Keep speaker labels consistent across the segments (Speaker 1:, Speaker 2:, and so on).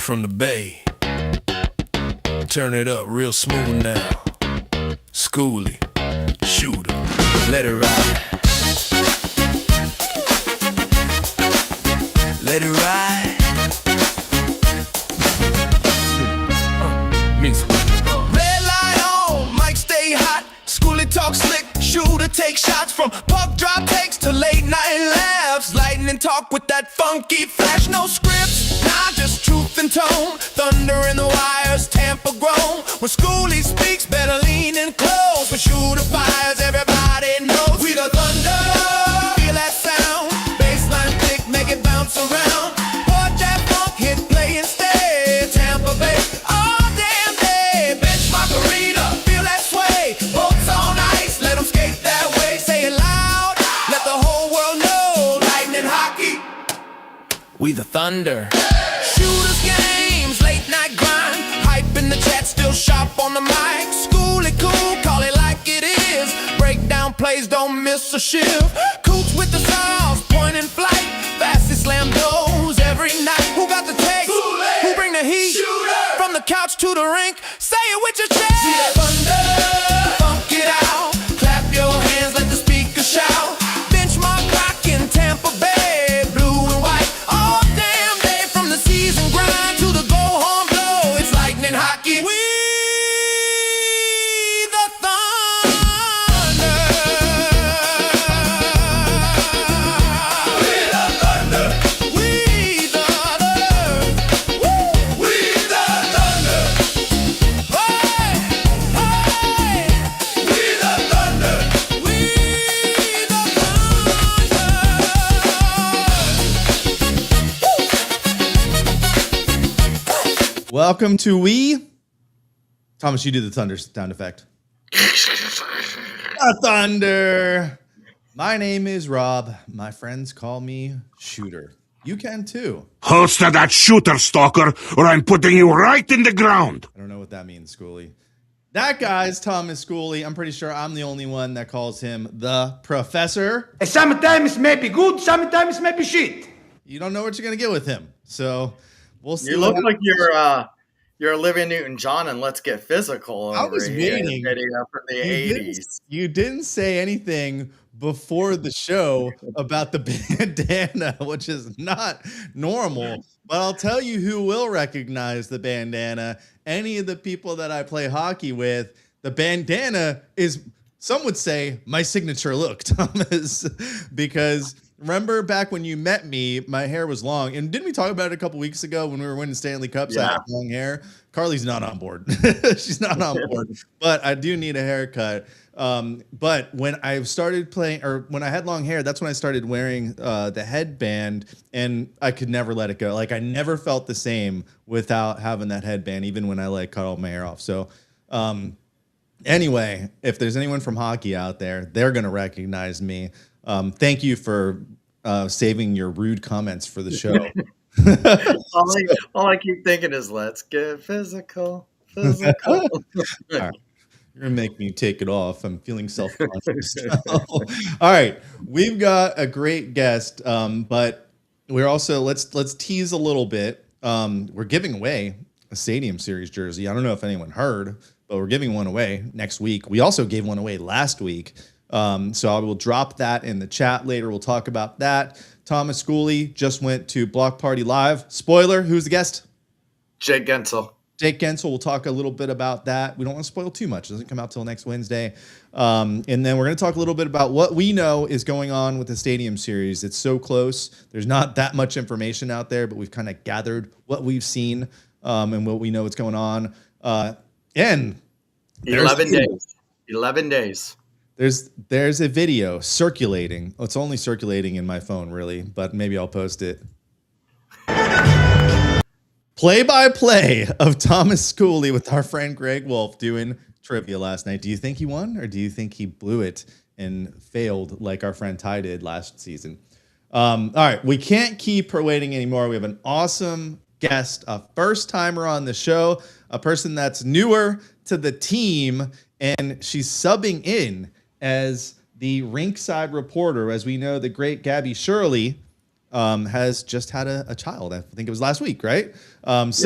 Speaker 1: from the Bay. Turn it up real smooth now. Schooley, Shooter, let it ride. Let it ride. Music. Red light on, mic stay hot. Schooley talk slick, Shooter take shots from puck drop takes to late night laughs. Lightning talk with that funky flash, no scripts, nah, just truth and tone. Thunder in the wires, Tampa grown. When Schooley speaks, better lean in close. When Shooter fires, everybody knows we the thunder. Feel that sound, bassline thick, make it bounce around. Port that funk, hit play instead. Tampa Bay, all damn day. Benchmark arena, feel that sway. Boats on ice, let them skate that way. Say it loud, let the whole world know. Lightning hockey, we the thunder. Shooters games, late night grind. Hype in the chat, still sharp on the mic. Schooley cool, call it like it is. Breakdown plays, don't miss a shift. Coots with the sauce, point and flight. Fastest slam doors every night. Who got the take? Who bring the heat? Shooter. From the couch to the rink, say it with your chest. See that thunder, funk it out. Clap your hands, let the speaker shout. Benchmark rockin', Tampa Bay, blue and white. All damn day from the season grind to the go home blow. It's lightning hockey. We the thunder. We the thunder. We the thunder. Woo. We the thunder. Hey, hey. We the thunder. We the thunder.
Speaker 2: Welcome to We. Thomas, you do the thunder sound effect. A thunder. My name is Rob. My friends call me Shooter. You can too.
Speaker 3: Holster that shooter, stalker, or I'm putting you right in the ground.
Speaker 2: I don't know what that means, Schooley. That guy's Thomas Schooley. I'm pretty sure I'm the only one that calls him the Professor.
Speaker 4: Sometimes may be good, sometimes may be shit.
Speaker 2: You don't know what you're going to get with him. So we'll see.
Speaker 5: You look like you're Olivia Newton-John and Let's Get Physical.
Speaker 2: I was
Speaker 5: over here,
Speaker 2: waiting.
Speaker 5: video from the 80s.
Speaker 2: You didn't say anything before the show about the bandana, which is not normal. But I'll tell you who will recognize the bandana. Any of the people that I play hockey with, the bandana is, some would say, my signature look, Thomas. Because remember back when you met me, my hair was long. And didn't we talk about it a couple weeks ago when we were winning Stanley Cups? I had long hair. Carly's not on board. She's not on board. But I do need a haircut. But when I started playing, or when I had long hair, that's when I started wearing the headband, and I could never let it go. Like I never felt the same without having that headband, even when I like cut all my hair off. So anyway, if there's anyone from hockey out there, they're gonna recognize me. Thank you for saving your rude comments for the show.
Speaker 5: all I keep thinking is let's get physical. Physical.
Speaker 2: All right. You're gonna make me take it off. I'm feeling self-conscious. All right, we've got a great guest, but we're also let's tease a little bit. We're giving away a Stadium Series jersey. I don't know if anyone heard, but we're giving one away next week. We also gave one away last week, so I will drop that in the chat later. We'll talk about that. Thomas Schooley just went to Block Party Live. Spoiler: who's the guest?
Speaker 5: Jake Gensel.
Speaker 2: Jake Gensel, we'll talk a little bit about that. We don't want to spoil too much. It doesn't come out till next Wednesday. And then we're going to talk a little bit about what we know is going on with the Stadium Series. It's so close. There's not that much information out there, but we've kind of gathered what we've seen and what we know is going on. And
Speaker 5: 11 days. 11 days.
Speaker 2: There's a video circulating. It's only circulating in my phone, really, but maybe I'll post it. Play-by-play of Thomas Schooley with our friend Greg Wolf doing trivia last night. Do you think he won, or do you think he blew it and failed like our friend Ty did last season? All right, we can't keep her waiting anymore. We have an awesome guest, a first-timer on the show, a person that's newer to the team, and she's subbing in as the rinkside reporter. As we know, the great Gabby Shirley has just had a child. I think it was last week, right?
Speaker 5: Yes.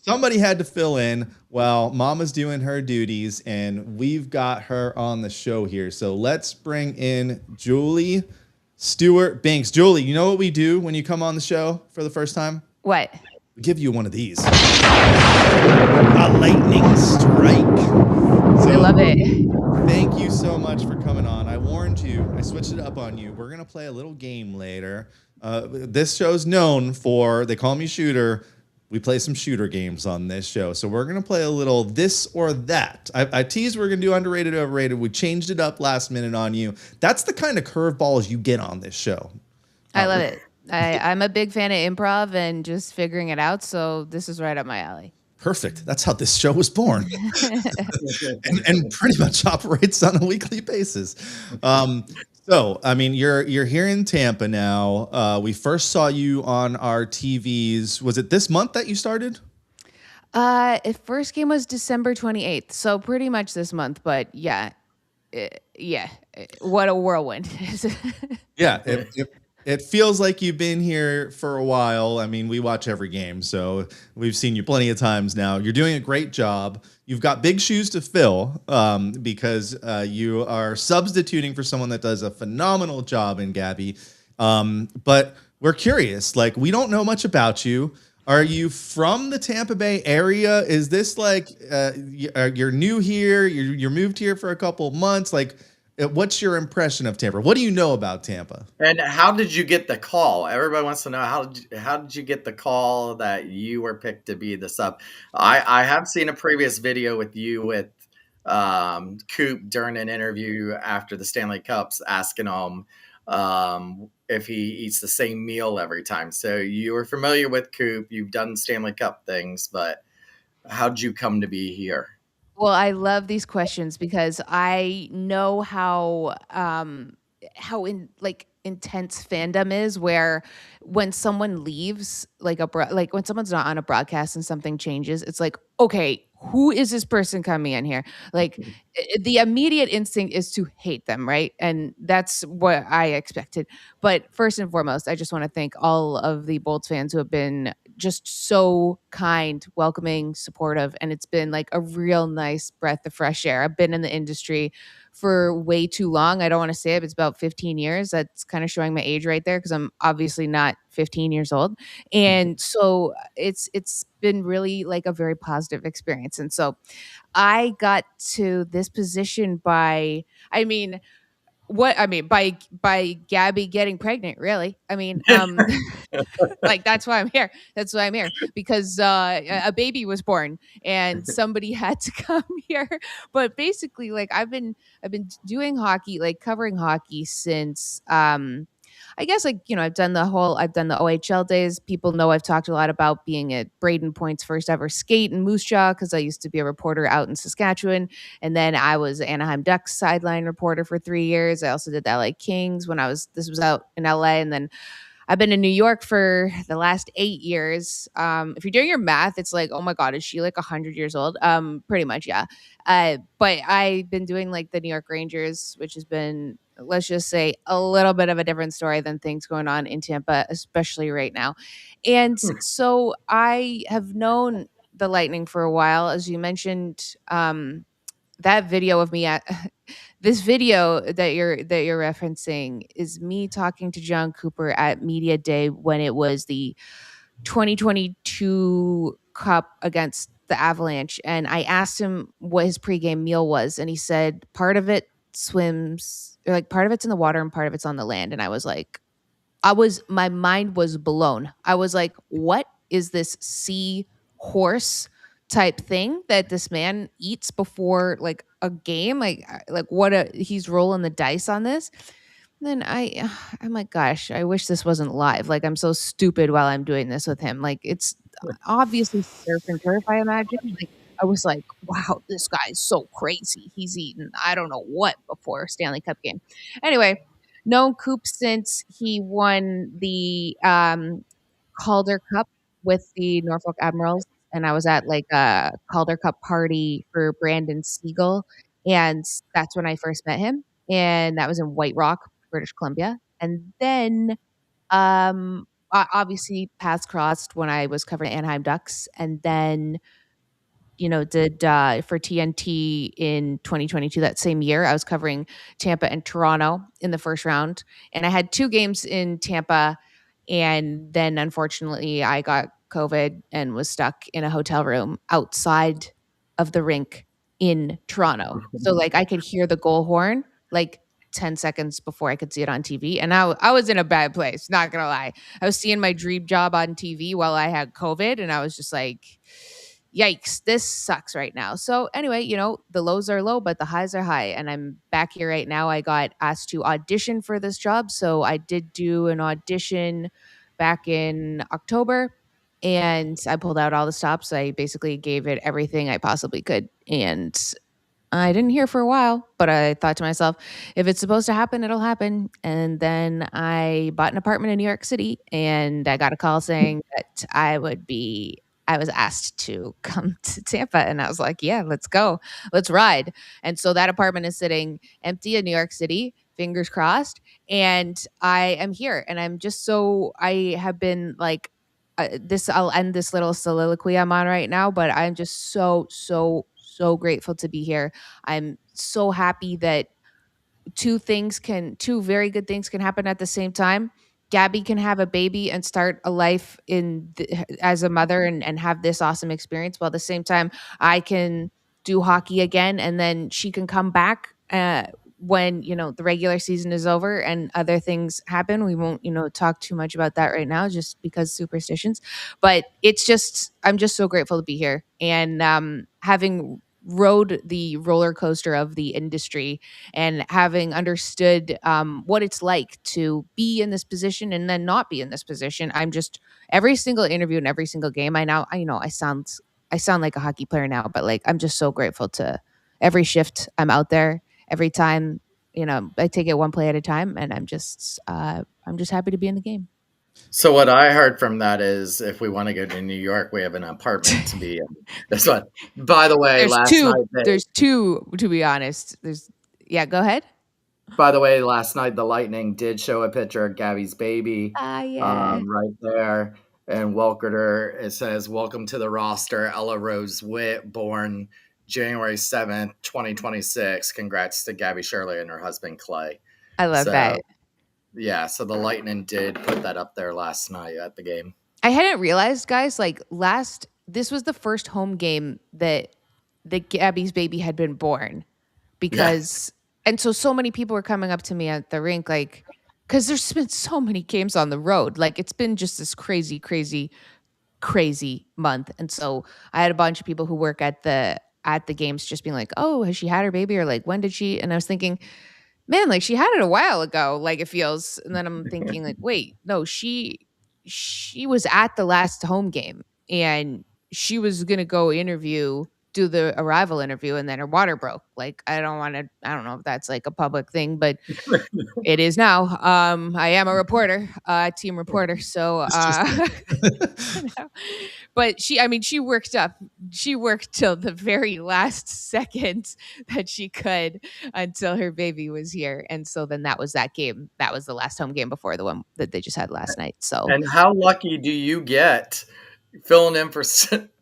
Speaker 2: Somebody had to fill in while Mama's doing her duties, and we've got her on the show here. So let's bring in Julie Stewart Banks. Julie, you know what we do when you come on the show for the first time?
Speaker 6: What?
Speaker 2: We give you one of these. A lightning strike. So,
Speaker 6: I love it.
Speaker 2: thank you so much for coming on. I warned you. I switched it up on you. We're going to play a little game later. This show's known for, they call me Shooter. We play some shooter games on this show. So we're going to play a little this or that. I teased we're going to do underrated, overrated. We changed it up last minute on you. That's the kind of curveballs you get on this show.
Speaker 6: I love it. I'm a big fan of improv and just figuring it out. So this is right up my alley.
Speaker 2: Perfect. That's how this show was born, and pretty much operates on a weekly basis. So, I mean, you're here in Tampa now. We first saw you on our TVs. Was it this month that you started?
Speaker 6: First game was December 28th. So pretty much this month. But yeah, what a whirlwind.
Speaker 2: Yeah. It feels like you've been here for a while. I mean, we watch every game, so we've seen you plenty of times now. You're doing a great job. You've got big shoes to fill because you are substituting for someone that does a phenomenal job in Gabby. But we're curious. Like, we don't know much about you. Are you from the Tampa Bay area? Is this like you're new here? You're moved here for a couple of months? Like, what's your impression of Tampa? What do you know about Tampa?
Speaker 5: And how did you get the call? Everybody wants to know how did you get the call that you were picked to be the sub? I have seen a previous video with you with Coop during an interview after the Stanley Cups, asking him if he eats the same meal every time. So you were familiar with Coop. You've done Stanley Cup things, but how did you come to be here?
Speaker 6: Well, I love these questions because I know how intense fandom is, where when someone leaves, like like when someone's not on a broadcast and something changes, it's like, okay, who is this person coming in here? Like the immediate instinct is to hate them, right? And that's what I expected. But first and foremost, I just want to thank all of the Bolts fans who have been just so kind, welcoming, supportive, and it's been like a real nice breath of fresh air. I've been in the industry for way too long. I don't want to say it, but it's about 15 years. That's kind of showing my age right there because I'm obviously not 15 years old. And so it's been really like a very positive experience. And so I got to this position by by Gabby getting pregnant, really. Like that's why I'm here. That's why I'm here because a baby was born and somebody had to come here. But basically, like I've been doing hockey, like covering hockey since I guess I've done the OHL days. People know I've talked a lot about being at Braden Point's first ever skate in Moose Jaw because I used to be a reporter out in Saskatchewan. And then I was Anaheim Ducks sideline reporter for 3 years. I also did the LA Kings when this was out in LA. And then I've been in New York for the last 8 years. If you're doing your math, it's like, oh my God, is she like 100 years old? Pretty much, yeah. But I've been doing like the New York Rangers, which has been, let's just say, a little bit of a different story than things going on in Tampa, especially right now. And so I have known the Lightning for a while. As you mentioned, that video of me at this video that you're referencing is me talking to John Cooper at Media Day when it was the 2022 Cup against the Avalanche, and I asked him what his pregame meal was, and he said part of it swims, or like part of it's in the water and part of it's on the land. And I was like, my mind was blown. I was like, what is this sea horse type thing that this man eats before like a game? He's rolling the dice on this. And then I'm like, gosh, I wish this wasn't live. Like, I'm so stupid while I'm doing this with him. Like, it's obviously surf and turf, I imagine. Like, I was like, wow, this guy is so crazy. He's eaten I don't know what before Stanley Cup game. Anyway, known Coop since he won the Calder Cup with the Norfolk Admirals, and I was at like a Calder Cup party for Brandon Siegel, and that's when I first met him, and that was in White Rock, British Columbia. And then Obviously paths crossed when I was covering Anaheim Ducks, and then did for TNT in 2022. That same year, I was covering Tampa and Toronto in the first round, and I had 2 games in Tampa, and then unfortunately, I got COVID and was stuck in a hotel room outside of the rink in Toronto. So like I could hear the goal horn like 10 seconds before I could see it on TV, and I was in a bad place. Not gonna lie, I was seeing my dream job on TV while I had COVID, and I was just like, yikes, this sucks right now. So anyway, the lows are low, but the highs are high. And I'm back here right now. I got asked to audition for this job. So I did do an audition back in October, and I pulled out all the stops. I basically gave it everything I possibly could. And I didn't hear for a while, but I thought to myself, if it's supposed to happen, it'll happen. And then I bought an apartment in New York City, and I got a call saying that I was asked to come to Tampa. And I was like, yeah, let's go. Let's ride. And so that apartment is sitting empty in New York City, fingers crossed. And I am here. And I have been like, I'll end this little soliloquy I'm on right now, but I'm just so, so, so grateful to be here. I'm so happy that two very good things can happen at the same time. Gabby can have a baby and start a life as a mother, and have this awesome experience, while at the same time I can do hockey again, and then she can come back when the regular season is over and other things happen. We won't talk too much about that right now, just because superstitions. But I'm just so grateful to be here, and having rode the roller coaster of the industry, and having understood what it's like to be in this position and then not be in this position. I'm just, every single interview and every single game, I sound like a hockey player now, but like I'm just so grateful to every shift I'm out there, every time. I take it one play at a time, and I'm just happy to be in the game.
Speaker 5: So what I heard from that is, if we want to go to New York, we have an apartment to be in. That's what. By the way,
Speaker 6: There's two, to be honest. Yeah, go ahead.
Speaker 5: Last night the Lightning did show a picture of Gabby's baby,
Speaker 6: Yeah.
Speaker 5: right there, and welcomed her. It says, "Welcome to the roster, Ella Rose Witt, born January 7th, 2026. Congrats to Gabby Shirley and her husband Clay."
Speaker 6: I love
Speaker 5: So
Speaker 6: that.
Speaker 5: yeah, so the Lightning did put that up there last night at the game.
Speaker 6: I hadn't realized, guys, like this was the first home game that Gabby's baby had been born, because and so many people were coming up to me at the rink, like, because there's been so many games on the road. Like, it's been just this crazy, crazy, crazy month. And so I had a bunch of people who work at the games just being like, oh, has she had her baby? Or like, when did she? And I was thinking, man, like she had it a while ago, like it feels. And then I'm thinking like, wait, no, she was at the last home game, and she was going to go do the arrival interview, and then her water broke. Like, I don't know if that's like a public thing, but it is now. I am a reporter, team reporter. So, but she worked till the very last second that she could, until her baby was here. And so then that was that game. That was the last home game before the one that they just had last night. So,
Speaker 5: And how lucky do you get filling in for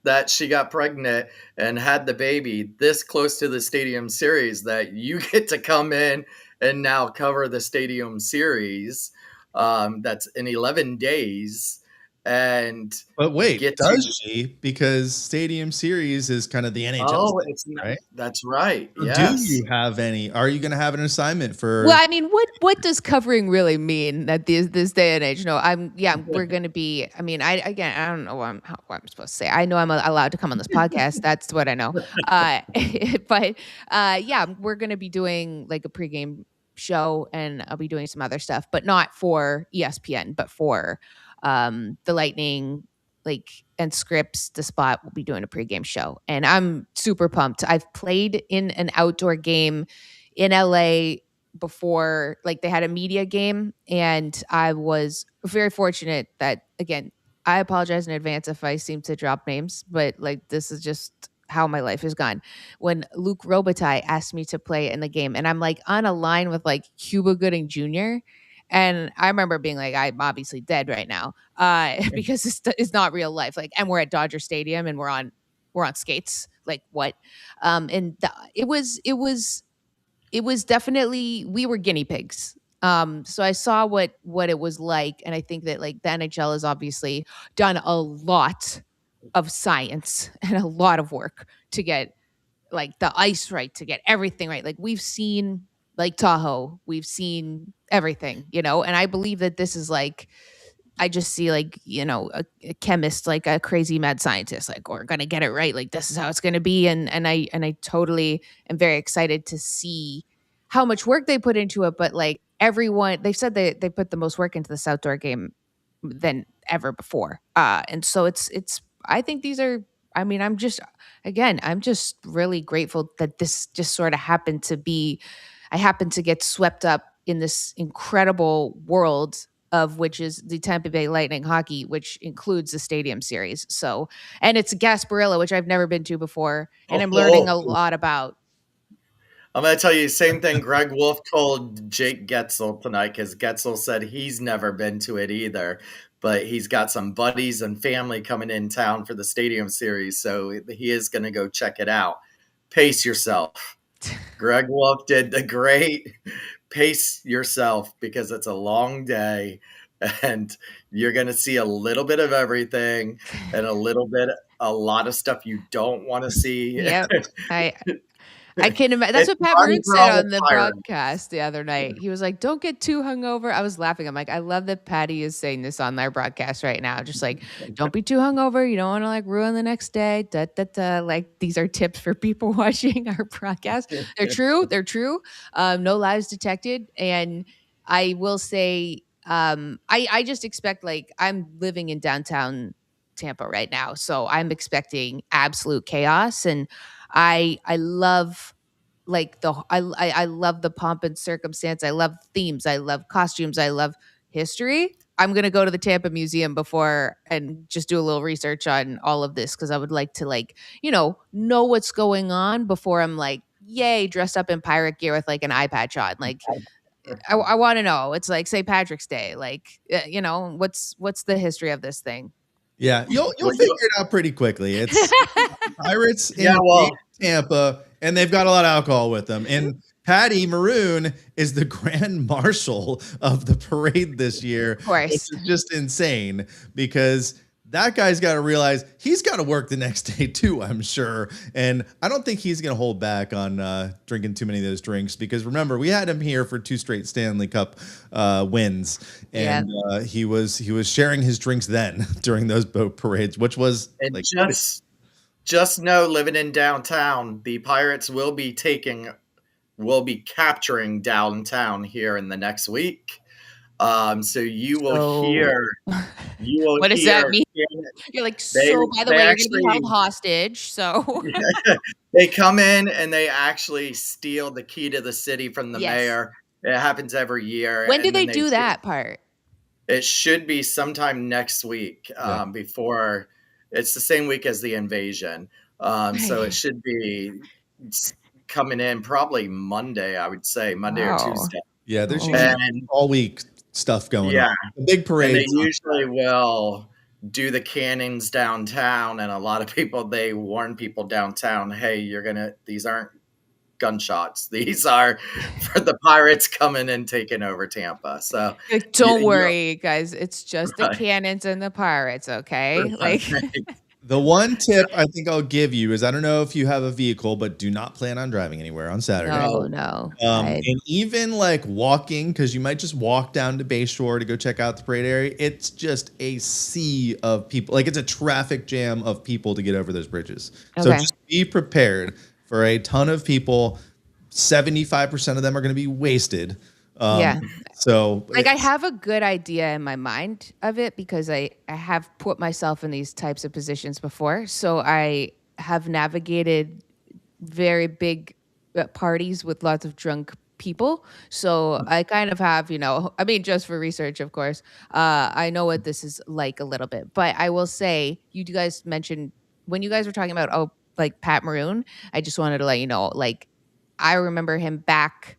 Speaker 5: that she got pregnant and had the baby this close to the Stadium Series, that you get to come in and now cover the Stadium Series, that's in 11 days.
Speaker 2: But wait, does she? Because Stadium Series is kind of the NHL.
Speaker 5: Oh, it's not, right? That's right.
Speaker 2: Yes. Do you have any? Are you going to have an assignment for?
Speaker 6: Well, I mean, what does covering really mean at this day and age? No, we're going to be. I mean, I don't know what I'm supposed to say. I know I'm allowed to come on this podcast. That's what I know. But we're going to be doing like a pregame show, and I'll be doing some other stuff, but not for ESPN, but for the Lightning, like, and Scripps, the Spot will be doing a pregame show, and I'm super pumped. I've played in an outdoor game in LA before, like they had a media game, and I was very fortunate that, again, I apologize in advance if I seem to drop names, but like this is just how my life has gone. When Luc Robitaille asked me to play in the game, and I'm like on a line with like Cuba Gooding Jr., And I remember being like, I'm obviously dead right now, because it's not real life. Like, and we're at Dodger Stadium and we're on skates. Like what? It was definitely, we were guinea pigs. So I saw what it was like, and I think that like the NHL has obviously done a lot of science and a lot of work to get like the ice right, to get everything right. Like we've seen like Tahoe, we've seen everything, and I believe that this is like, I just see like, a chemist, like a crazy mad scientist, like we're gonna get it right. Like this is how it's gonna be. And I totally am very excited to see how much work they put into it. But like everyone, they've said they put the most work into this outdoor game than ever before. And so it's I think these are, I mean, I'm just really grateful that this just sort of happened to be, I happened to get swept up in this incredible world of which is the Tampa Bay Lightning hockey, which includes the Stadium Series. So, and it's Gasparilla, which I've never been to before, and I'm learning a
Speaker 5: Oh,
Speaker 6: lot about.
Speaker 5: I'm going to tell you the same thing Greg Wolf told Jake Getzel tonight, because Getzel said he's never been to it either, but he's got some buddies and family coming in town for the Stadium Series, so he is going to go check it out. Pace yourself. Greg Wolf did the great pace yourself, because it's a long day and you're going to see a little bit of everything and a lot of stuff you don't want to see.
Speaker 6: Yep, I can imagine. That's
Speaker 5: It's
Speaker 6: what Pat
Speaker 5: fun
Speaker 6: Maroon
Speaker 5: for
Speaker 6: said
Speaker 5: all the
Speaker 6: on the
Speaker 5: pirates.
Speaker 6: broadcast the other night. He was like, "Don't get too hungover." I was laughing. I'm like, I love that Patty is saying this on their broadcast right now. Just like, don't be too hungover. You don't want to like ruin the next day. Da, da, da. Like these are tips for people watching our broadcast. They're true. They're true. No lies detected. And I will say, I just expect, like, I'm living in downtown Tampa right now, so I'm expecting absolute chaos. And I love like I love the pomp and circumstance. I love themes. I love costumes. I love history. I'm gonna go to the Tampa Museum before and just do a little research on all of this, because I would like to, like, know what's going on before I'm like, yay, dressed up in pirate gear with like an eye patch on. Like I want to know. It's like St. Patrick's Day. Like, what's the history of this thing?
Speaker 2: Yeah, you'll
Speaker 5: Well,
Speaker 2: figure it out pretty quickly. It's Pirates
Speaker 5: yeah,
Speaker 2: in
Speaker 5: well,
Speaker 2: Tampa, and they've got a lot of alcohol with them. And Patty Maroon is the grand marshal of the parade this year,
Speaker 6: Of
Speaker 2: which
Speaker 6: course.
Speaker 2: is just insane because that guy's got to realize he's got to work the next day too, I'm sure. And I don't think he's going to hold back on drinking too many of those drinks, because remember, we had him here for 2 straight Stanley Cup wins,
Speaker 6: Yeah.
Speaker 2: and he was sharing his drinks then during those boat parades, which was
Speaker 5: and
Speaker 2: like,
Speaker 5: just know, living in downtown, the Pirates will be capturing downtown here in the next week. So
Speaker 6: So
Speaker 5: you will
Speaker 6: what does that
Speaker 5: hear
Speaker 6: mean? You're like,
Speaker 5: they
Speaker 6: so by the
Speaker 5: they
Speaker 6: way, you're gonna be held
Speaker 5: actually
Speaker 6: hostage. So
Speaker 5: they come in and they actually steal the key to the city from the
Speaker 6: yes.
Speaker 5: mayor. It happens every year,
Speaker 6: When do
Speaker 5: and then
Speaker 6: they do that part?
Speaker 5: it should be sometime next week,
Speaker 2: yeah.
Speaker 5: before it's the same week as the invasion. So it should be coming in probably Monday, I would say, Monday or
Speaker 6: Wow.
Speaker 5: Tuesday.
Speaker 2: Yeah, there's
Speaker 6: Oh.
Speaker 2: usually
Speaker 5: And
Speaker 2: all week stuff going on.
Speaker 5: yeah,
Speaker 2: The big
Speaker 5: and they
Speaker 2: parades.
Speaker 5: usually will do the cannons downtown, and a lot of people, they warn people downtown, hey, these aren't gunshots. These are for the Pirates coming and taking over Tampa. So
Speaker 6: Like,
Speaker 5: you,
Speaker 6: don't
Speaker 5: you
Speaker 6: worry, guys. It's just the
Speaker 5: right,
Speaker 6: cannons and the pirates, okay? Like,
Speaker 5: right.
Speaker 2: The one tip I think I'll give you is, I don't know if you have a vehicle, but do not plan on driving anywhere on Saturday.
Speaker 6: no,
Speaker 5: Oh,
Speaker 6: no.
Speaker 2: And even like walking, because you might just walk down to Bayshore to go check out the parade area. It's just a sea of people. Like, it's a traffic jam of people to get over those bridges. So
Speaker 6: Okay.
Speaker 2: just be prepared for a ton of people. 75% of them are going to be wasted.
Speaker 6: Yeah.
Speaker 2: So
Speaker 6: Like, I have a good idea in my mind of it because I have put myself in these types of positions before. So I have navigated very big parties with lots of drunk people. So I kind of have, I mean, just for research, of course, I know what this is like a little bit. But I will say, you guys mentioned when you guys were talking about, like Pat Maroon, I just wanted to let you know, like, I remember him back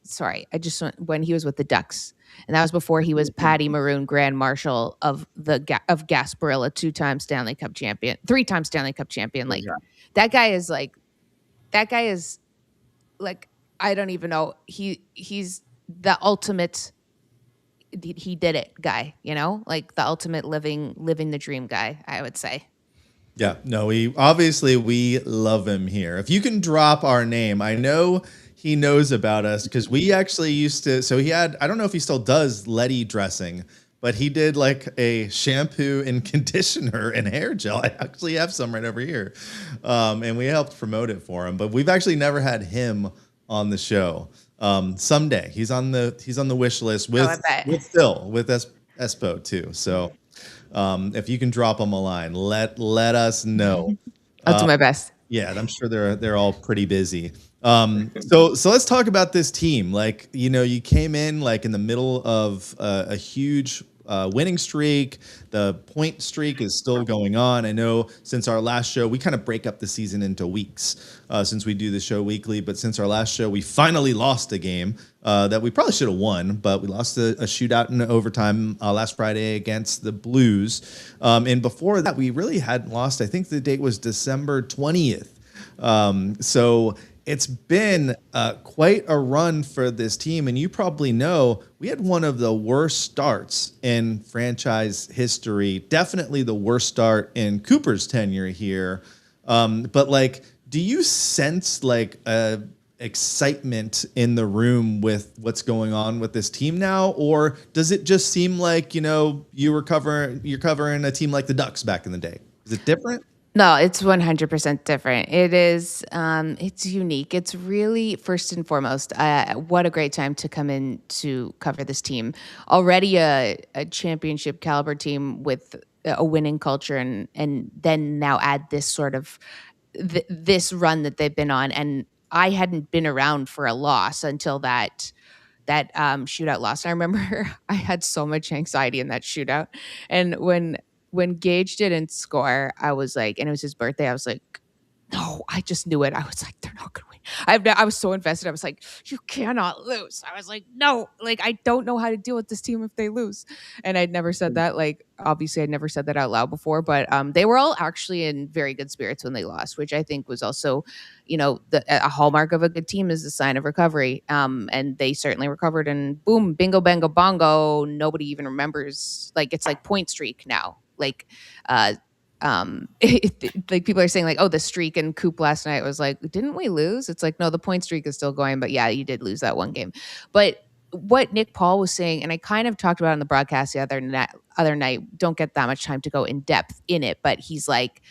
Speaker 6: Sorry, I just went when he was with the Ducks, and that was before he was Patty Maroon Grand Marshal of of Gasparilla, 2-time Stanley Cup champion, 3-time Stanley Cup champion. Like
Speaker 5: Yeah.
Speaker 6: that guy is like that guy is like I don't even know. He's the ultimate. He did it, guy. You know, like the ultimate living the dream guy. I would say.
Speaker 2: Yeah, no, we love him here. If you can drop our name, I know he knows about us because we actually used to. So he had, I don't know if he still does Letty dressing, but he did like a shampoo and conditioner and hair gel. I actually have some right over here, and we helped promote it for him. But we've actually never had him on the show. Someday he's on the wish list
Speaker 6: I bet.
Speaker 2: with Phil with Espo too. So. If you can drop them a line, let us know.
Speaker 6: I'll do my best.
Speaker 2: Yeah, I'm sure they're all pretty busy. So let's talk about this team. Like, you know, you came in like in the middle of a huge winning streak. The point streak is still going on. I know since our last show, we kind of break up the season into weeks since we do the show weekly. But since our last show, we finally lost a game that we probably should have won, but we lost a shootout in overtime last Friday against the Blues. And before that, we really hadn't lost. I think the date was December 20th. So it's been quite a run for this team. And you probably know we had one of the worst starts in franchise history, definitely the worst start in Cooper's tenure here. But like, do you sense like a excitement in the room with what's going on with this team now? Or does it just seem like, you know, you're covering a team like the Ducks back in the day? Is it different?
Speaker 6: No, it's 100% different. It is, it's unique. It's really, first and foremost, what a great time to come in to cover this team. Already a championship caliber team with a winning culture, and then now add this sort of this run that they've been on. And I hadn't been around for a loss until that shootout loss. And I remember I had so much anxiety in that shootout. And when Gage didn't score, I was like, and it was his birthday, I was like, no, I just knew it. I was like, they're not going to win. I was so invested. I was like, you cannot lose. I was like, no, like, I don't know how to deal with this team if they lose. And I'd never said that. Like, obviously, I'd never said that out loud before, but they were all actually in very good spirits when they lost, which I think was also, you know, a hallmark of a good team is a sign of recovery. And they certainly recovered, and boom, bingo, bango, bongo. Nobody even remembers. Like, it's like point streak now. Like, like people are saying like, oh, the streak in Coop last night was like, didn't we lose? It's like, no, the point streak is still going, but yeah, you did lose that one game. But what Nick Paul was saying, and I kind of talked about it on the broadcast the other night, don't get that much time to go in depth in it, but he's like,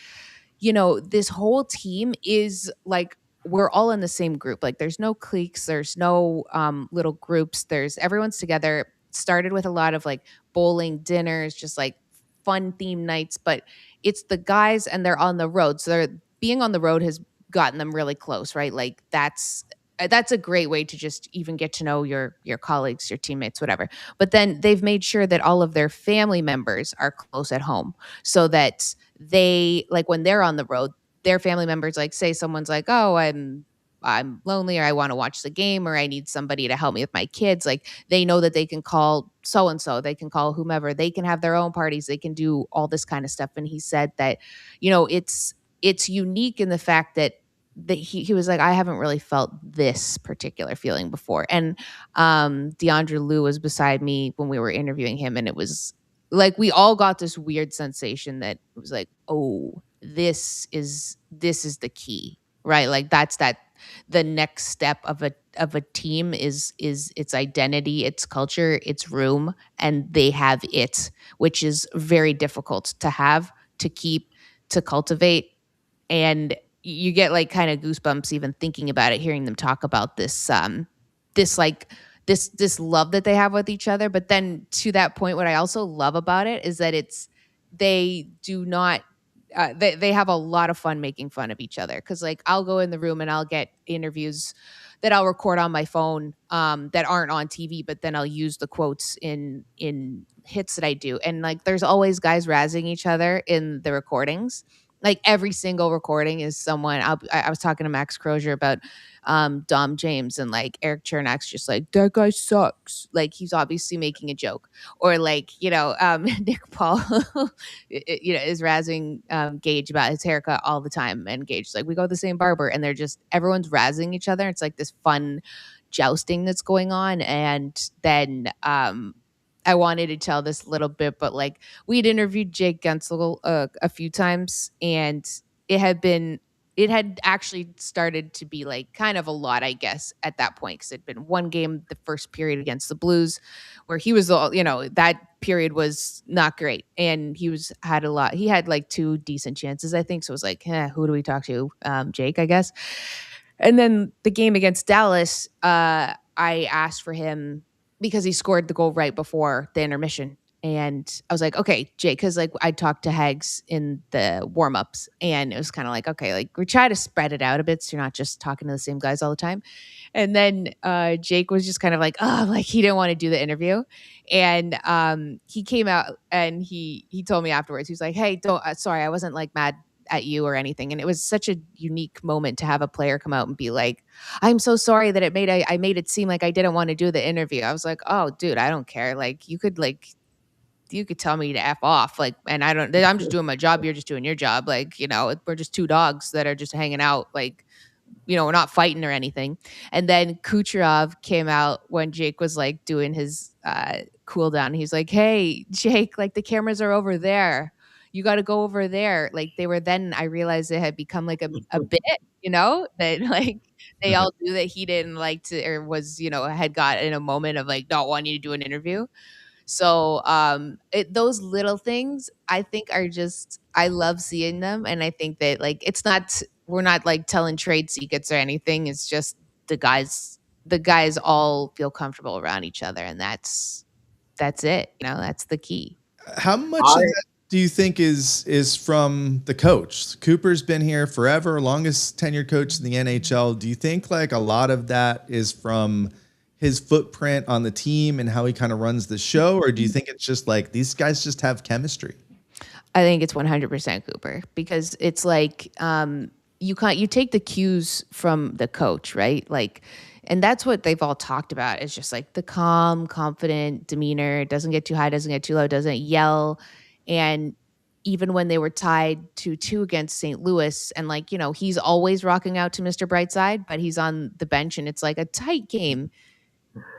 Speaker 6: you know, this whole team is like, we're all in the same group. Like, there's no cliques, there's no little groups, everyone's together. Started with a lot of like bowling dinners, just like fun theme nights, but it's the guys, and they're on the road. So being on the road has gotten them really close, right? Like that's a great way to just even get to know your colleagues, your teammates, whatever. But then they've made sure that all of their family members are close at home, so that they, like, when they're on the road, their family members, like, say someone's like, oh, I'm lonely, or I want to watch the game, or I need somebody to help me with my kids. Like, they know that they can call so-and-so, they can call whomever, they can have their own parties, they can do all this kind of stuff. And he said that, you know, it's unique in the fact that he was like, I haven't really felt this particular feeling before. And DeAndre Lou was beside me when we were interviewing him, and it was like we all got this weird sensation that it was like, oh, this is the key, right? Like, that's the next step of a team is its identity, its culture, its room, and they have it, which is very difficult to have, to keep, to cultivate. And you get like kind of goosebumps even thinking about it, hearing them talk about this this love that they have with each other. But then to that point, what I also love about it is that they do not they have a lot of fun making fun of each other, because like I'll go in the room and I'll get interviews that I'll record on my phone that aren't on TV, but then I'll use the quotes in hits that I do, and like there's always guys razzing each other in the recordings. Like every single recording is someone. I was talking to Max Crozier about Dom James, and like Eric Chernak's just like, that guy sucks. Like he's obviously making a joke, or like Nick Paul, is razzing Gage about his haircut all the time, and Gage's like, we go to the same barber, and they're just everyone's razzing each other. It's like this fun jousting that's going on, and then I wanted to tell this little bit, but like we'd interviewed Jake Gensel a few times, and it had actually started to be like kind of a lot, I guess, at that point, because it'd been one game, the first period against the Blues, where he was all, that period was not great, and he had like 2 decent chances, I think. So it was like, who do we talk to? Jake, I guess. And then the game against Dallas, I asked for him because he scored the goal right before the intermission. And I was like, okay, Jake, because like I talked to Hags in the warm-ups, and it was kind of like, okay, like we try to spread it out a bit so you're not just talking to the same guys all the time. And then Jake was just kind of like, oh, like he didn't want to do the interview. And he came out and he told me afterwards, he was like, hey, don't sorry, I wasn't like mad at you or anything. And it was such a unique moment to have a player come out and be like, I'm so sorry that I made it seem like I didn't want to do the interview. I was like, oh, dude, I don't care. Like you could tell me to F off. Like, and I'm just doing my job. You're just doing your job. Like, we're just 2 dogs that are just hanging out. Like, we're not fighting or anything. And then Kucherov came out when Jake was like doing his cool down. He's like, hey, Jake, like the cameras are over there. You got to go over there. Like then I realized it had become like a bit, that like they all knew that he didn't like to, or was, had got in a moment of like not wanting to do an interview. So those little things I think are just, I love seeing them. And I think that like, we're not like telling trade secrets or anything. It's just the guys all feel comfortable around each other. And that's it. That's the key.
Speaker 2: How much of that do you think is from the coach? Cooper's been here forever, longest tenured coach in the NHL. Do you think like a lot of that is from his footprint on the team and how he kind of runs the show? Or do you think it's just like these guys just have chemistry?
Speaker 6: I think it's 100% Cooper, because it's like you take the cues from the coach, right? Like, and that's what they've all talked about. It's just like the calm, confident demeanor. Doesn't get too high, doesn't get too low, doesn't yell. And even when they were tied 2-2 against St. Louis, and like, he's always rocking out to Mr. Brightside, but he's on the bench and it's like a tight game.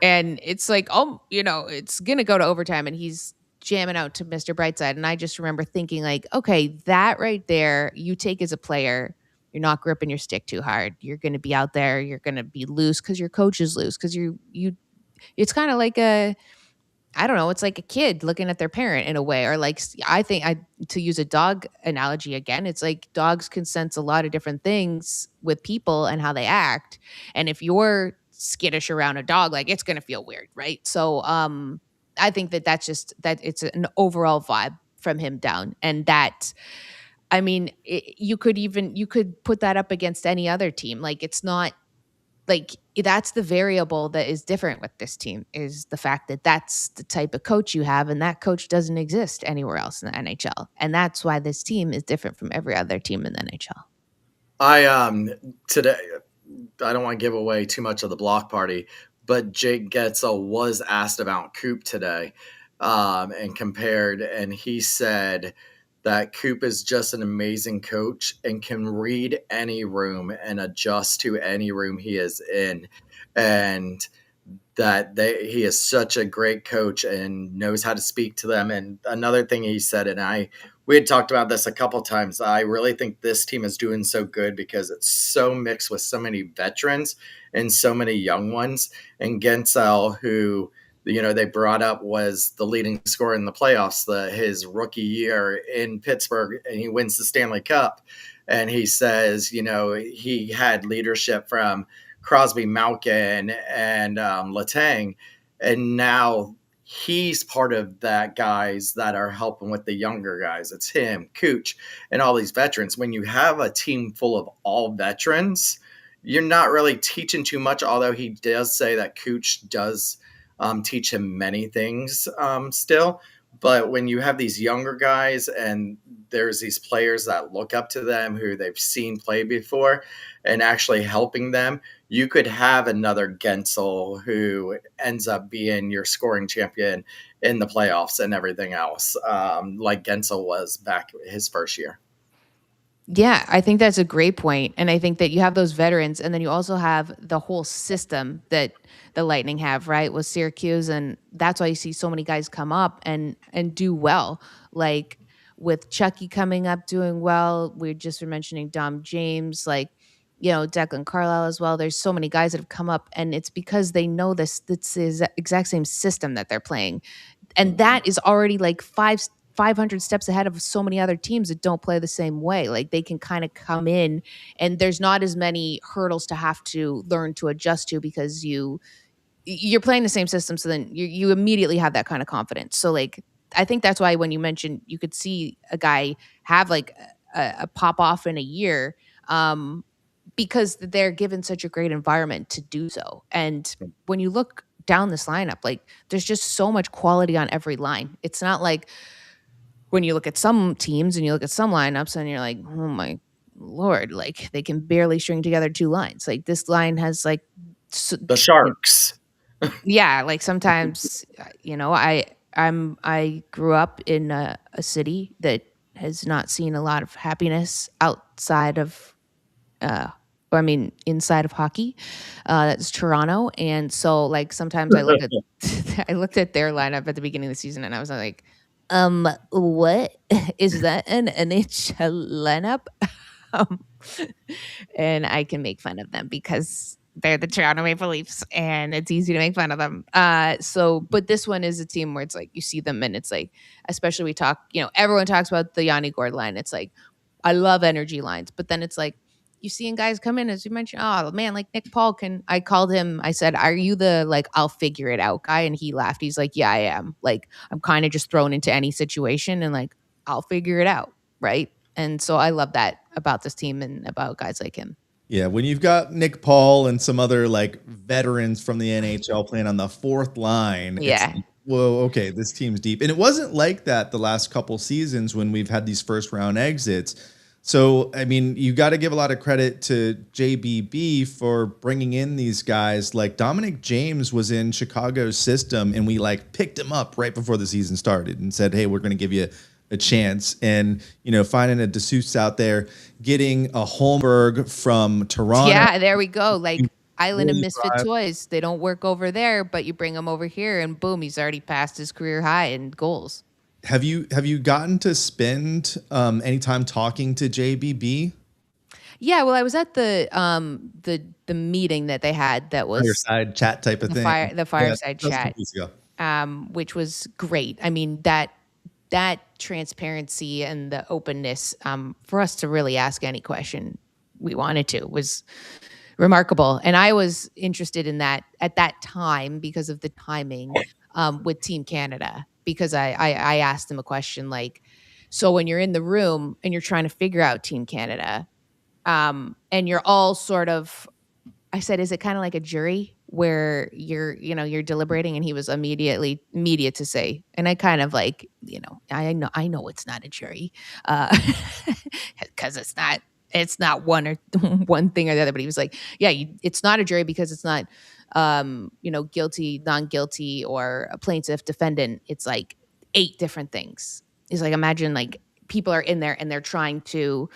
Speaker 6: And it's like, it's going to go to overtime and he's jamming out to Mr. Brightside. And I just remember thinking like, okay, that right there, you take as a player, you're not gripping your stick too hard. You're going to be out there. You're going to be loose because your coach is loose, because it's kind of like I don't know, it's like a kid looking at their parent in a way. Or like, I think to use a dog analogy again, it's like dogs can sense a lot of different things with people and how they act. And if you're skittish around a dog, like it's going to feel weird. Right. So, I think that's just, that it's an overall vibe from him down. And that, I mean, you could put that up against any other team. Like, it's not like, that's the variable that is different with this team, is the fact that that's the type of coach you have, and that coach doesn't exist anywhere else in the NHL. And that's why this team is different from every other team in the NHL.
Speaker 5: Today, I don't want to give away too much of the block party, but Jake Getzel was asked about Coop today, and compared, and he said that Coop is just an amazing coach and can read any room and adjust to any room he is in. And that he is such a great coach and knows how to speak to them. And another thing he said, and we had talked about this a couple of times, I really think this team is doing so good because it's so mixed with so many veterans and so many young ones. And Gensel, who they brought up, was the leading scorer in the playoffs his rookie year in Pittsburgh, and he wins the Stanley Cup. And he says, he had leadership from Crosby, Malkin, and Letang, and now he's part of that guys that are helping with the younger guys. It's him, Cooch, and all these veterans. When you have a team full of all veterans, you're not really teaching too much, although he does say that Cooch does teach him many things still. But when you have these younger guys and there's these players that look up to them who they've seen play before and actually helping them, you could have another Gensel who ends up being your scoring champion in the playoffs and everything else, like Gensel was back his first year.
Speaker 6: Yeah, I think that's a great point. And I think that you have those veterans, and then you also have the whole system that the Lightning have, right? With Syracuse. And that's why you see so many guys come up and do well. Like with Chucky coming up doing well. We just were mentioning Dom James, like, Declan Carlisle as well. There's so many guys that have come up, and it's because they know this is the exact same system that they're playing. And that is already like 500 steps ahead of so many other teams that don't play the same way. Like they can kind of come in, and there's not as many hurdles to have to learn to adjust to, because you're playing the same system. So then you immediately have that kind of confidence. So like, I think that's why when you mentioned you could see a guy have like a pop off in a year, because they're given such a great environment to do so. And when you look down this lineup, like there's just so much quality on every line. It's not like when you look at some teams and you look at some lineups and you're like, oh my Lord, like they can barely string together two lines. Like this line has like,
Speaker 5: The Sharks.
Speaker 6: yeah, like sometimes, I grew up in a city that has not seen a lot of happiness outside of, inside of hockey. That's Toronto. And so like sometimes I look at, I looked at their lineup at the beginning of the season and I was like, what is that, an NHL lineup? Um, and I can make fun of them because they're the Toronto Maple Leafs and it's easy to make fun of them. But this one is a team where it's like you see them and it's like, especially we talk, everyone talks about the Yanni Gord line. It's like, I love energy lines, but then it's like, you seeing guys come in, as you mentioned, oh man, like Nick Paul I called him, I said, are you the like, I'll figure it out guy? And he laughed. He's like, yeah, I am. Like, I'm kind of just thrown into any situation and like, I'll figure it out. Right. And so I love that about this team and about guys like him.
Speaker 2: Yeah, when you've got Nick Paul and some other like veterans from the NHL playing on the fourth line, it's
Speaker 6: Yeah.
Speaker 2: like, whoa, okay, this team's deep. And it wasn't like that the last couple seasons when we've had these first round exits. So, I mean, you got to give a lot of credit to JBB for bringing in these guys. Like Dominic James was in Chicago's system, and we like picked him up right before the season started and said, hey, we're going to give you a chance. And, finding a DeSuze out there, getting a Holmberg from Toronto.
Speaker 6: Yeah, there we go. Like Island of
Speaker 2: Really
Speaker 6: Misfit
Speaker 2: drive.
Speaker 6: Toys. They don't work over there, but you bring him over here and boom, he's already passed his career high in goals.
Speaker 2: Have you gotten to spend any time talking to JBB?
Speaker 6: Yeah, well, I was at the meeting that they had that was
Speaker 2: Fireside chat type of thing.
Speaker 6: the fireside
Speaker 2: that was
Speaker 6: chat,
Speaker 2: 2 weeks ago.
Speaker 6: which was great. I mean, that transparency and the openness for us to really ask any question we wanted to was remarkable. And I was interested in that at that time because of the timing with Team Canada, because I asked them a question like, so when you're in the room and you're trying to figure out Team Canada, and you're all sort of, I said, is it kind of like a jury where you're deliberating? And he was immediate to say, and I kind of like, I know it's not a jury, because it's not one or one thing or the other. But he was like, yeah, it's not a jury because it's not, guilty, non-guilty, or a plaintiff, defendant. It's like 8 different things. He's like, imagine like people are in there and they're trying to,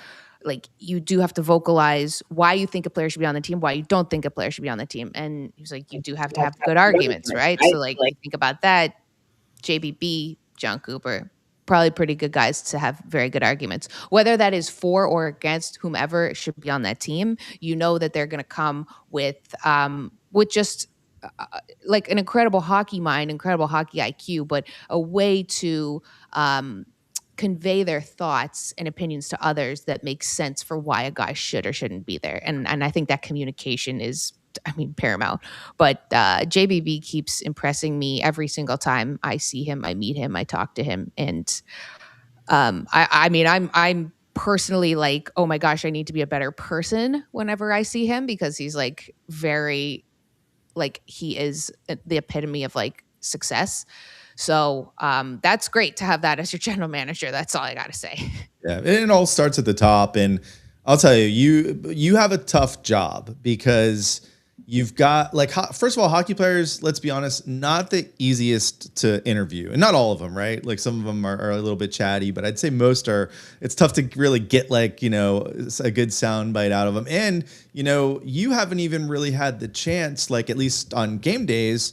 Speaker 6: like, you do have to vocalize why you think a player should be on the team, why you don't think a player should be on the team. And he's like, you do have to have good arguments, right? So like think about that. JBB, John Cooper, probably pretty good guys to have very good arguments. Whether that is for or against whomever should be on that team, that they're going to come with just like an incredible hockey mind, incredible hockey IQ, but a way to convey their thoughts and opinions to others that makes sense for why a guy should or shouldn't be there. And I think that communication is, paramount. But JBB keeps impressing me every single time I see him, I meet him, I talk to him. And I'm personally like, oh my gosh, I need to be a better person whenever I see him, because he's like very, like, he is the epitome of like success. So that's great to have that as your general manager. That's all I got to say.
Speaker 2: Yeah, it all starts at the top, and I'll tell you, you have a tough job because you've got like first of all, hockey players. Let's be honest, not the easiest to interview, and not all of them, right? Like some of them are a little bit chatty, but I'd say most are. It's tough to really get like a good sound bite out of them, and you haven't even really had the chance, like at least on game days,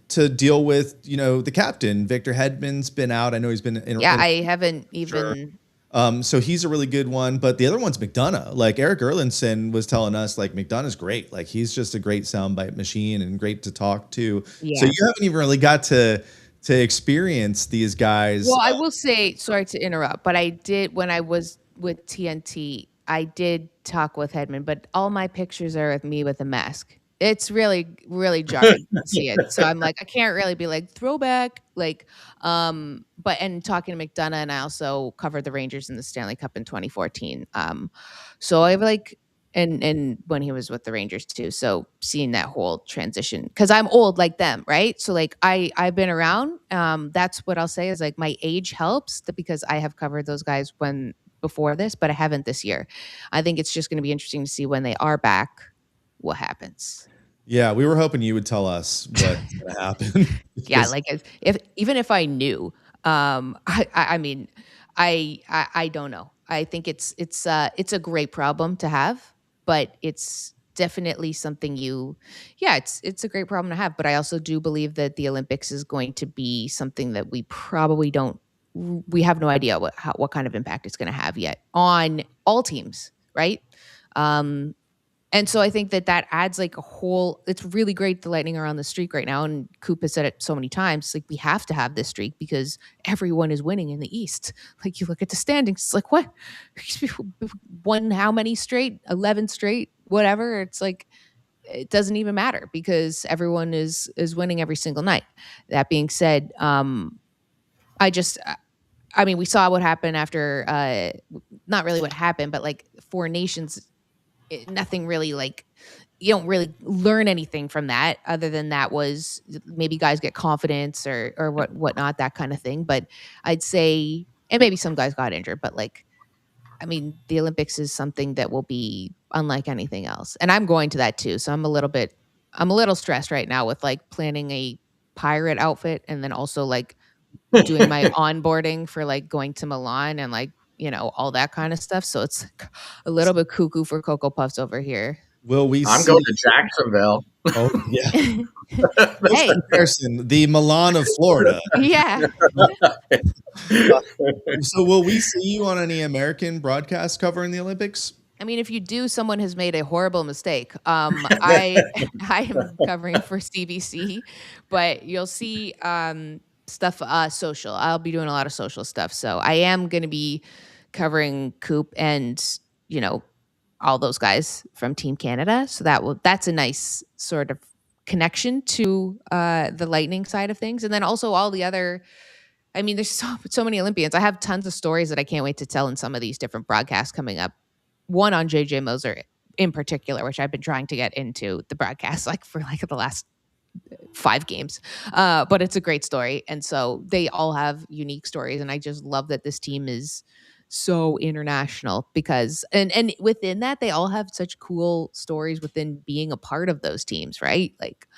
Speaker 2: to deal with the captain. Victor Hedman's been out. I know he's been
Speaker 6: I haven't even.
Speaker 2: So he's a really good one, but the other one's McDonough. Like Eric Erlandson was telling us, like McDonough's great. Like he's just a great soundbite machine and great to talk to.
Speaker 6: Yeah.
Speaker 2: So you haven't even really got to experience these guys.
Speaker 6: Well, I will say, sorry to interrupt, but I did when I was with TNT. I did talk with Hedman, but all my pictures are of me with a mask. It's really, really jarring to see it. So I'm like, I can't really be like throwback, like, but and talking to McDonough, and I also covered the Rangers in the Stanley Cup in 2014. So I like, and when he was with the Rangers too. So seeing that whole transition, because I'm old like them, right? So like I've been around. That's what I'll say is like my age helps because I have covered those guys before this, but I haven't this year. I think it's just going to be interesting to see when they are back what happens.
Speaker 2: Yeah, we were hoping you would tell us what's going to happen.
Speaker 6: Yeah, like even if I knew, I mean, I don't know. I think it's a great problem to have, but it's definitely something it's a great problem to have. But I also do believe that the Olympics is going to be something that we have no idea what kind of impact it's going to have yet on all teams, right? And so I think that adds like it's really great the Lightning are on the streak right now. And Coop has said it so many times, like we have to have this streak because everyone is winning in the East. Like you look at the standings, it's like, what? Won how many straight? 11 straight? Whatever. It's like, it doesn't even matter because everyone is winning every single night. That being said, we saw what happened after, not really what happened, but like Four Nations, nothing really like you don't really learn anything from that other than that was maybe guys get confidence or whatnot, that kind of thing. But I'd say, and maybe some guys got injured, but like, I mean, the Olympics is something that will be unlike anything else. And I'm going to that too. So I'm a little stressed right now with like planning a pirate outfit and then also like doing my onboarding for like going to Milan and like, all that kind of stuff. So it's a little bit cuckoo for Cocoa Puffs over here.
Speaker 2: Will we
Speaker 5: I'm
Speaker 2: see?
Speaker 5: going to Jacksonville.
Speaker 2: Oh, yeah.
Speaker 6: Hey.
Speaker 2: Person, the Milan of Florida.
Speaker 6: Yeah.
Speaker 2: So will we see you on any American broadcast covering the Olympics?
Speaker 6: I mean, if you do, someone has made a horrible mistake. I am covering for CBC, but you'll see stuff social. I'll be doing a lot of social stuff. So I am going to be covering Coop and, all those guys from Team Canada. So that's a nice sort of connection to the Lightning side of things. And then also all the other, I mean, there's so many Olympians. I have tons of stories that I can't wait to tell in some of these different broadcasts coming up. One on JJ Moser in particular, which I've been trying to get into the broadcast for the last 5 games. But it's a great story. And so they all have unique stories. And I just love that this team is so international because, and within that, they all have such cool stories within being a part of those teams, right? Like,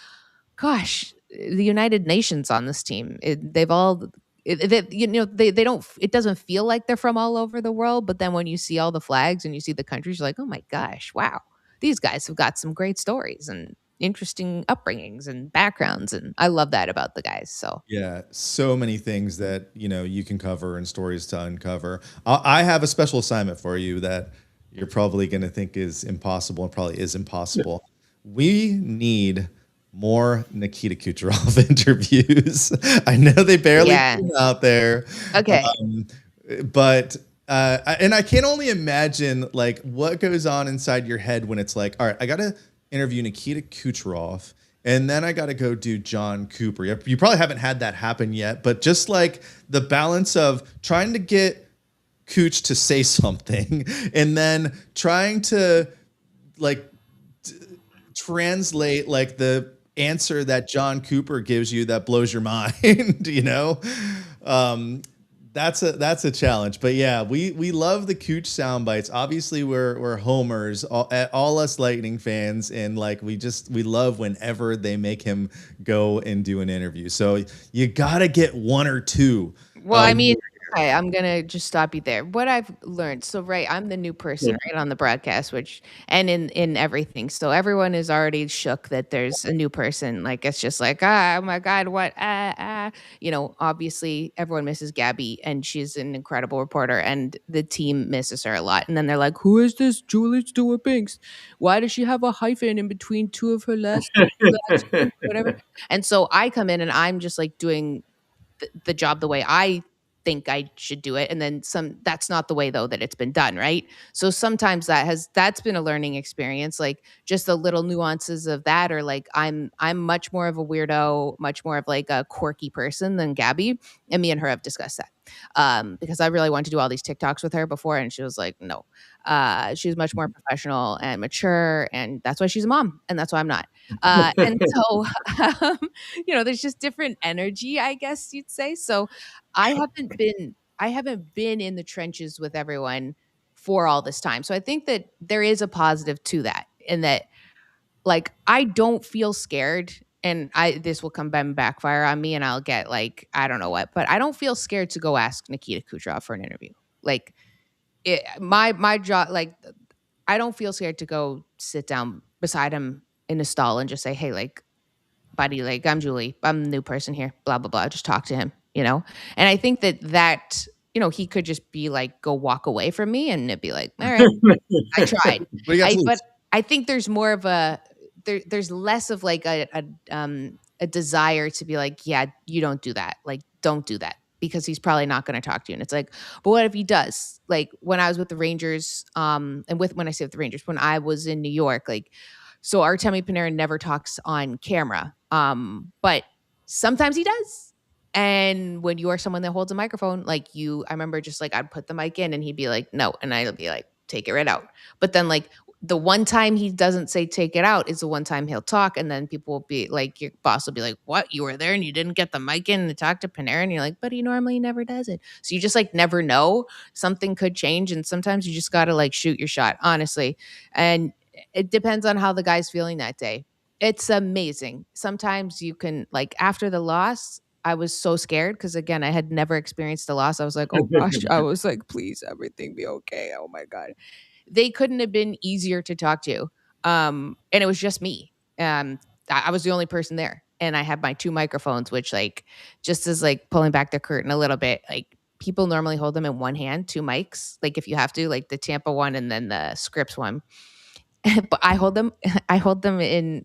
Speaker 6: gosh, the United Nations on this team, they don't, it doesn't feel like they're from all over the world. But then when you see all the flags and you see the countries, you're like, oh my gosh, wow, these guys have got some great stories and interesting upbringings and backgrounds. And I love that about the guys. So
Speaker 2: yeah, so many things that, you can cover and stories to uncover. I have a special assignment for you that you're probably going to think is impossible and probably is impossible. We need more Nikita Kucherov interviews. I know they barely came out there.
Speaker 6: Okay.
Speaker 2: But and I can only imagine like what goes on inside your head when it's like, all right, I got to interview Nikita Kucherov and then I got to go do John Cooper. You probably haven't had that happen yet, but just like the balance of trying to get Cooch to say something and then trying to like translate like the answer that John Cooper gives you that blows your mind, you know? That's a challenge. But yeah, we love the Cooch sound bites. Obviously, we're homers, all us Lightning fans, and like we love whenever they make him go and do an interview. So you gotta get one or two.
Speaker 6: Well, I mean, okay, I'm gonna just stop you there. What I've learned, so right, I'm the new person, right, on the broadcast, which and in everything. So everyone is already shook that there's a new person. Like it's just like, oh my God, what obviously everyone misses Gabby and she's an incredible reporter and the team misses her a lot. And then they're like, who is this Julie Stewart Binks? Why does she have a hyphen in between two of her last names, whatever? And so I come in and I'm just like doing the job the way I think I should do it, and then that's not the way though that it's been done, right? So sometimes that's been a learning experience, like just the little nuances of that, or like I'm much more of a weirdo, much more of like a quirky person than Gabby, and me and her have discussed that because I really wanted to do all these TikToks with her before, and she was like no. She's much more professional and mature, and that's why she's a mom, and that's why I'm not. And so um, there's just different energy, I guess you'd say. So I haven't been in the trenches with everyone for all this time. So I think that there is a positive to that, in that like I don't feel scared, and this will come back and backfire on me and I'll get like I don't know what, but I don't feel scared to go ask Nikita Kucherov for an interview. Like my job, like I don't feel scared to go sit down beside him in a stall and just say, hey, like buddy, like I'm Julie, I'm the new person here, blah blah blah, just talk to him, and I think that he could just be like go walk away from me and it'd be like, all right, I tried. But I think there's more of there's less of like a desire to be like, yeah, you don't do that, like don't do that, because he's probably not going to talk to you. And it's like, but what if he does? Like when I was with the Rangers, and when I say with the Rangers, when I was in New York, like, so Artemi Panarin never talks on camera, but sometimes he does. And when you are someone that holds a microphone, like I remember just like I'd put the mic in and he'd be like, no, and I'd be like, take it right out. But then like the one time he doesn't say take it out is the one time he'll talk, and then people will be like, your boss will be like, what, you were there and you didn't get the mic in to talk to Panarin? And you're like, but he normally never does it. So you just like never know, something could change, and sometimes you just gotta like shoot your shot, honestly. And it depends on how the guy's feeling that day. It's amazing. Sometimes you can, like after the loss, I was so scared because again, I had never experienced a loss. I was like, oh gosh, I was like, please, everything be okay. Oh my God. They couldn't have been easier to talk to. And it was just me. I was the only person there. And I had my two microphones, which like just as like pulling back the curtain a little bit, like people normally hold them in one hand, two mics, like if you have to, like the Tampa one and then the Scripps one. But I hold them in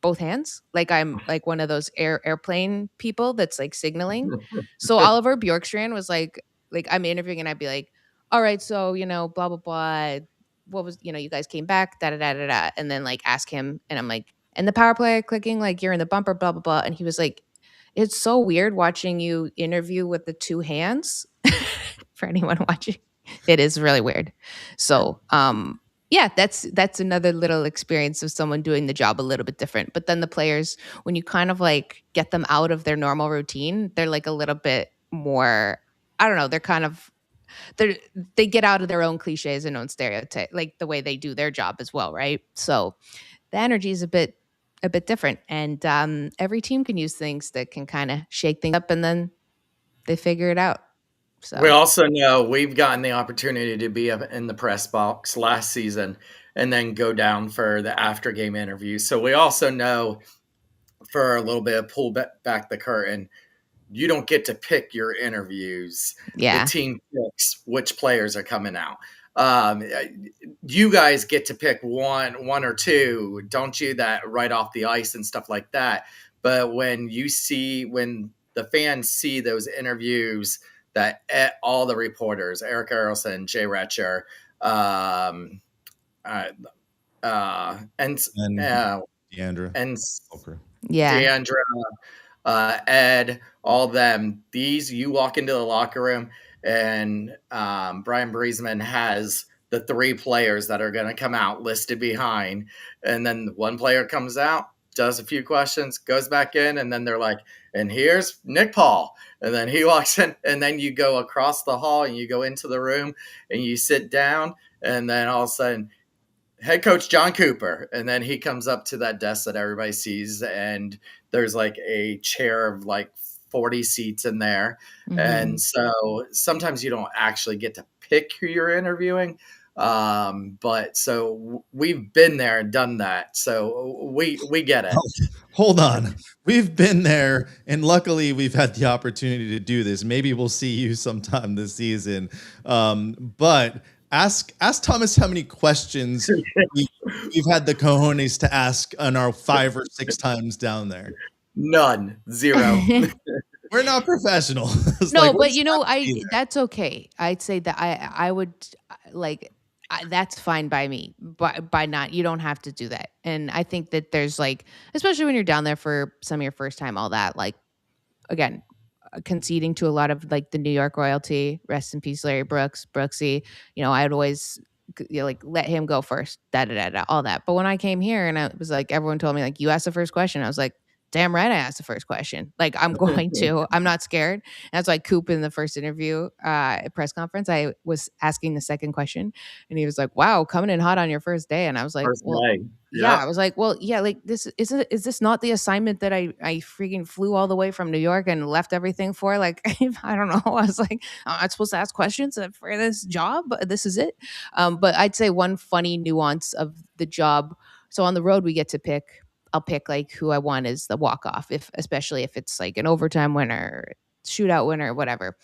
Speaker 6: both hands, like I'm like one of those airplane people that's like signaling. So Oliver Bjorkstrand was like I'm interviewing and I'd be like, all right, so blah blah blah, what was you guys came back, da da da da da, and then like ask him, and I'm like, and the power play clicking, like you're in the bumper, blah blah blah, and he was like, it's so weird watching you interview with the two hands. For anyone watching, it is really weird. So yeah, that's another little experience of someone doing the job a little bit different. But then the players, when you kind of like get them out of their normal routine, they're like a little bit more, I don't know, they're kind of they get out of their own cliches and own stereotype, like the way they do their job as well, right? So the energy is a bit different, and every team can use things that can kind of shake things up, and then they figure it out. So
Speaker 5: We also know we've gotten the opportunity to be up in the press box last season and then go down for the after game interview. So we also know, for a little bit of pull back the curtain, you don't get to pick your interviews. The
Speaker 6: yeah,
Speaker 5: team picks which players are coming out. Um, you guys get to pick one or two, don't you? That right off the ice and stuff like that. But when the fans see those interviews, that all the reporters, Eric Erelson, Jay Retcher, and
Speaker 2: Deandra.
Speaker 5: and
Speaker 2: Okay.
Speaker 6: yeah.
Speaker 5: Deandra, Ed, all of them. You walk into the locker room, and Brian Breesman has the three players that are going to come out listed behind, and then one player comes out, does a few questions, goes back in, and then they're like, and here's Nick Paul. And then he walks in, and then you go across the hall and you go into the room and you sit down, and then all of a sudden, head coach John Cooper. And then he comes up to that desk that everybody sees, and there's like a chair of like 40 seats in there.
Speaker 6: Mhm.
Speaker 5: And so sometimes you don't actually get to pick who you're interviewing. But so we've been there and done that. So we get it.
Speaker 2: Hold on. We've been there, and luckily we've had the opportunity to do this. Maybe we'll see you sometime this season. But ask Thomas how many questions we've had the cojones to ask on our 5 or 6 times down there.
Speaker 5: None. 0.
Speaker 2: We're not professional. It's
Speaker 6: No,
Speaker 2: like,
Speaker 6: but
Speaker 2: let's
Speaker 6: you know,
Speaker 2: not be there.
Speaker 6: that's okay. I'd say that I would like that's fine by me. But by not, you don't have to do that. And I think that there's like, especially when you're down there for some of your first time, all that, like, again, conceding to a lot of like the New York royalty. Rest in peace, Larry Brooksy. You know, I'd always like let him go first. All that. But when I came here and I was like, everyone told me like, you asked the first question. I was like, damn right, I asked the first question. Like, I'm going to. I'm not scared. And that's like Coop in the first interview at press conference. I was asking the second question, and he was like, "Wow, coming in hot on your first day." And I was like,
Speaker 5: First
Speaker 6: "Well,
Speaker 5: day.
Speaker 6: yeah."
Speaker 5: Yep.
Speaker 6: I was like, "Well, yeah. Like, this is this not the assignment that I freaking flew all the way from New York and left everything for? Like, I don't know." I was like, "I'm not supposed to ask questions for this job. This is it." But I'd say one funny nuance of the job. So on the road, we get to pick. I'll pick like who I want as the walk off, especially if it's like an overtime winner, shootout winner, whatever.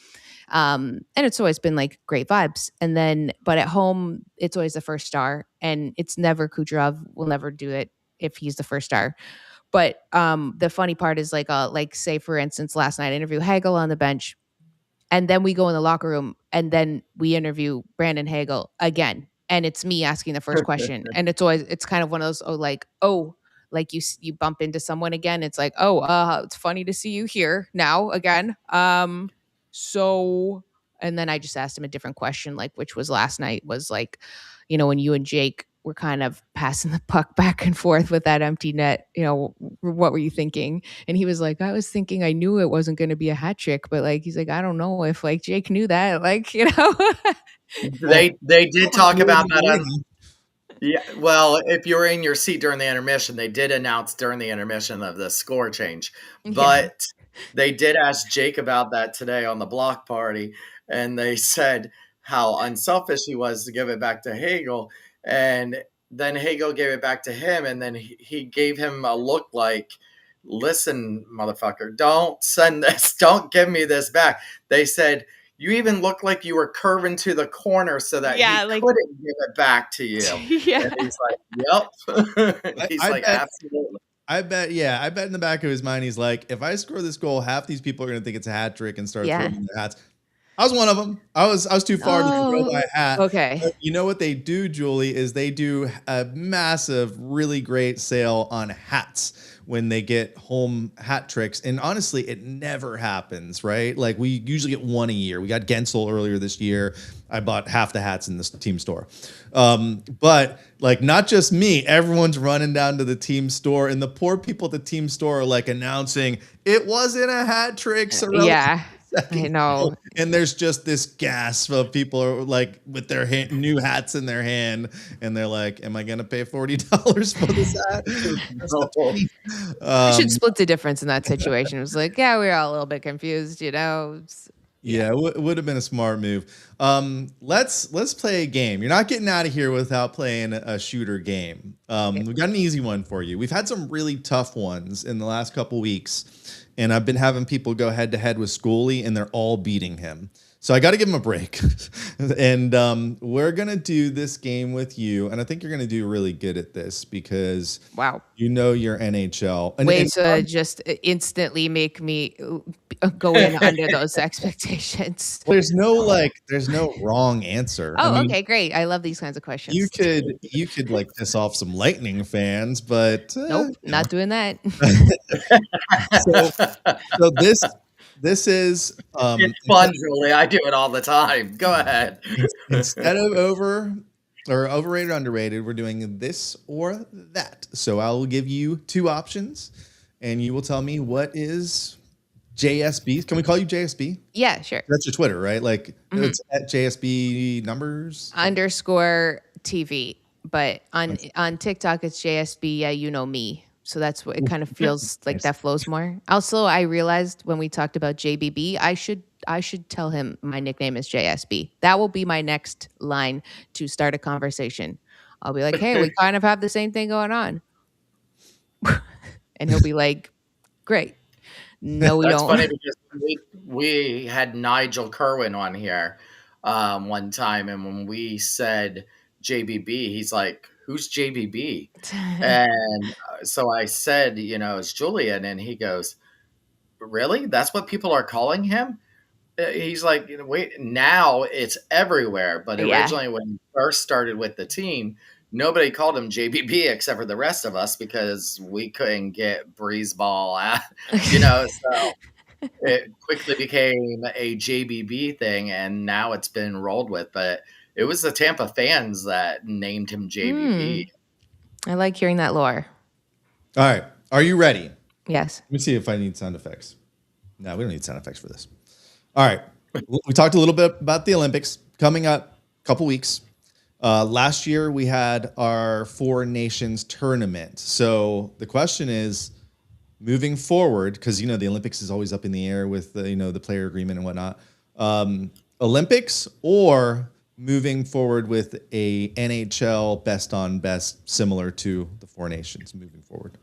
Speaker 6: And it's always been like great vibes. And then, but at home, it's always the first star, and it's never Kucherov. Will never do it if he's the first star. But the funny part is like say for instance, last night I interview Hagel on the bench, and then we go in the locker room, and then we interview Brandon Hagel again, and it's me asking the first question, and it's kind of one of those like you bump into someone again. It's like, it's funny to see you here now again. So, and then I just asked him a different question, like, which was last night was like, you know, when you and Jake were kind of passing the puck back and forth with that empty net, you know, what were you thinking? And he was like, I was thinking I knew it wasn't going to be a hat trick, but like, he's like, I don't know if like Jake knew that, like, you know.
Speaker 5: They did talk about that. Yeah, well, if you were in your seat during the intermission, they did announce during the intermission of the score change. But they did ask Jake about that today on the block party, and they said how unselfish he was to give it back to Hagel. And then Hagel gave it back to him, and then he gave him a look like, listen, motherfucker, don't send this. Don't give me this back. They said, you even look like you were curving to the corner so that he couldn't give it back to you.
Speaker 6: Yeah.
Speaker 5: And he's like, yep. He's like, absolutely.
Speaker 2: I bet in the back of his mind, he's like, if I score this goal, half these people are going to think it's a hat trick and start throwing their hats. I was one of them. I was too far to throw my hat.
Speaker 6: Okay.
Speaker 2: But you know what they do, Julie, is they do a massive, really great sale on hats when they get home hat tricks. And honestly, it never happens, right? Like we usually get one a year. We got Gensel earlier this year. I bought half the hats in this team store. But like not just me, everyone's running down to the team store, and the poor people at the team store are like announcing it wasn't a hat trick.
Speaker 6: Yeah. I know.
Speaker 2: And there's just this gasp of people are like with their new hats in their hand, and they're like, am I going to pay $40 for this hat?
Speaker 6: I should split the difference in that situation. It was like, yeah, we were all a little bit confused, you know.
Speaker 2: Yeah, it would have been a smart move. Let's play a game. You're not getting out of here without playing a shooter game. We've got an easy one for you. We've had some really tough ones in the last couple weeks, and I've been having people go head to head with Schooley, and they're all beating him. So I got to give him a break. And we're going to do this game with you. And I think you're going to do really good at this because you know your NHL.
Speaker 6: Way to just instantly make me go in under those expectations.
Speaker 2: There's no wrong answer.
Speaker 6: Oh, okay, great. I love these kinds of questions.
Speaker 2: You could like piss off some Lightning fans, but
Speaker 6: nope, not doing that.
Speaker 2: so this is
Speaker 5: it's fun, Julie. I do it all the time. Go ahead.
Speaker 2: Instead of over or overrated, underrated. We're doing this or that. So I'll give you 2 options, and you will tell me what is JSB. Can we call you JSB?
Speaker 6: Yeah, sure.
Speaker 2: That's your Twitter, right? Like it's at JSB numbers
Speaker 6: _ TV, but on TikTok it's JSB. Yeah, you know me. So that's what it kind of feels like.
Speaker 2: Nice.
Speaker 6: That flows more. Also, I realized when we talked about JBB, I should tell him my nickname is JSB. That will be my next line to start a conversation. I'll be like, "Hey, we kind of have the same thing going on," and he'll be like, "Great." No, we
Speaker 5: That's
Speaker 6: don't.
Speaker 5: funny because we had Nigel Kerwin on here one time, and when we said JBB, he's like, "Who's JBB?" And so I said, it's Julian, and he goes, "Really? That's what people are calling him?" He's like, wait, now it's everywhere. But
Speaker 6: Yeah.
Speaker 5: originally, when he first started with the team, nobody called him JBB except for the rest of us because we couldn't get Breeze Ball out, so it quickly became a JBB thing, and now it's been rolled with. But it was the Tampa fans that named him JBB.
Speaker 6: I like hearing that lore.
Speaker 2: All right. Are you ready?
Speaker 6: Yes.
Speaker 2: Let me see if I need sound effects. No, we don't need sound effects for this. All right. We talked a little bit about the Olympics coming up a couple weeks. Last year we had our 4 nations tournament. So the question is, moving forward, because the Olympics is always up in the air with the player agreement and whatnot. Olympics or moving forward with a NHL best on best similar to the 4 nations moving forward.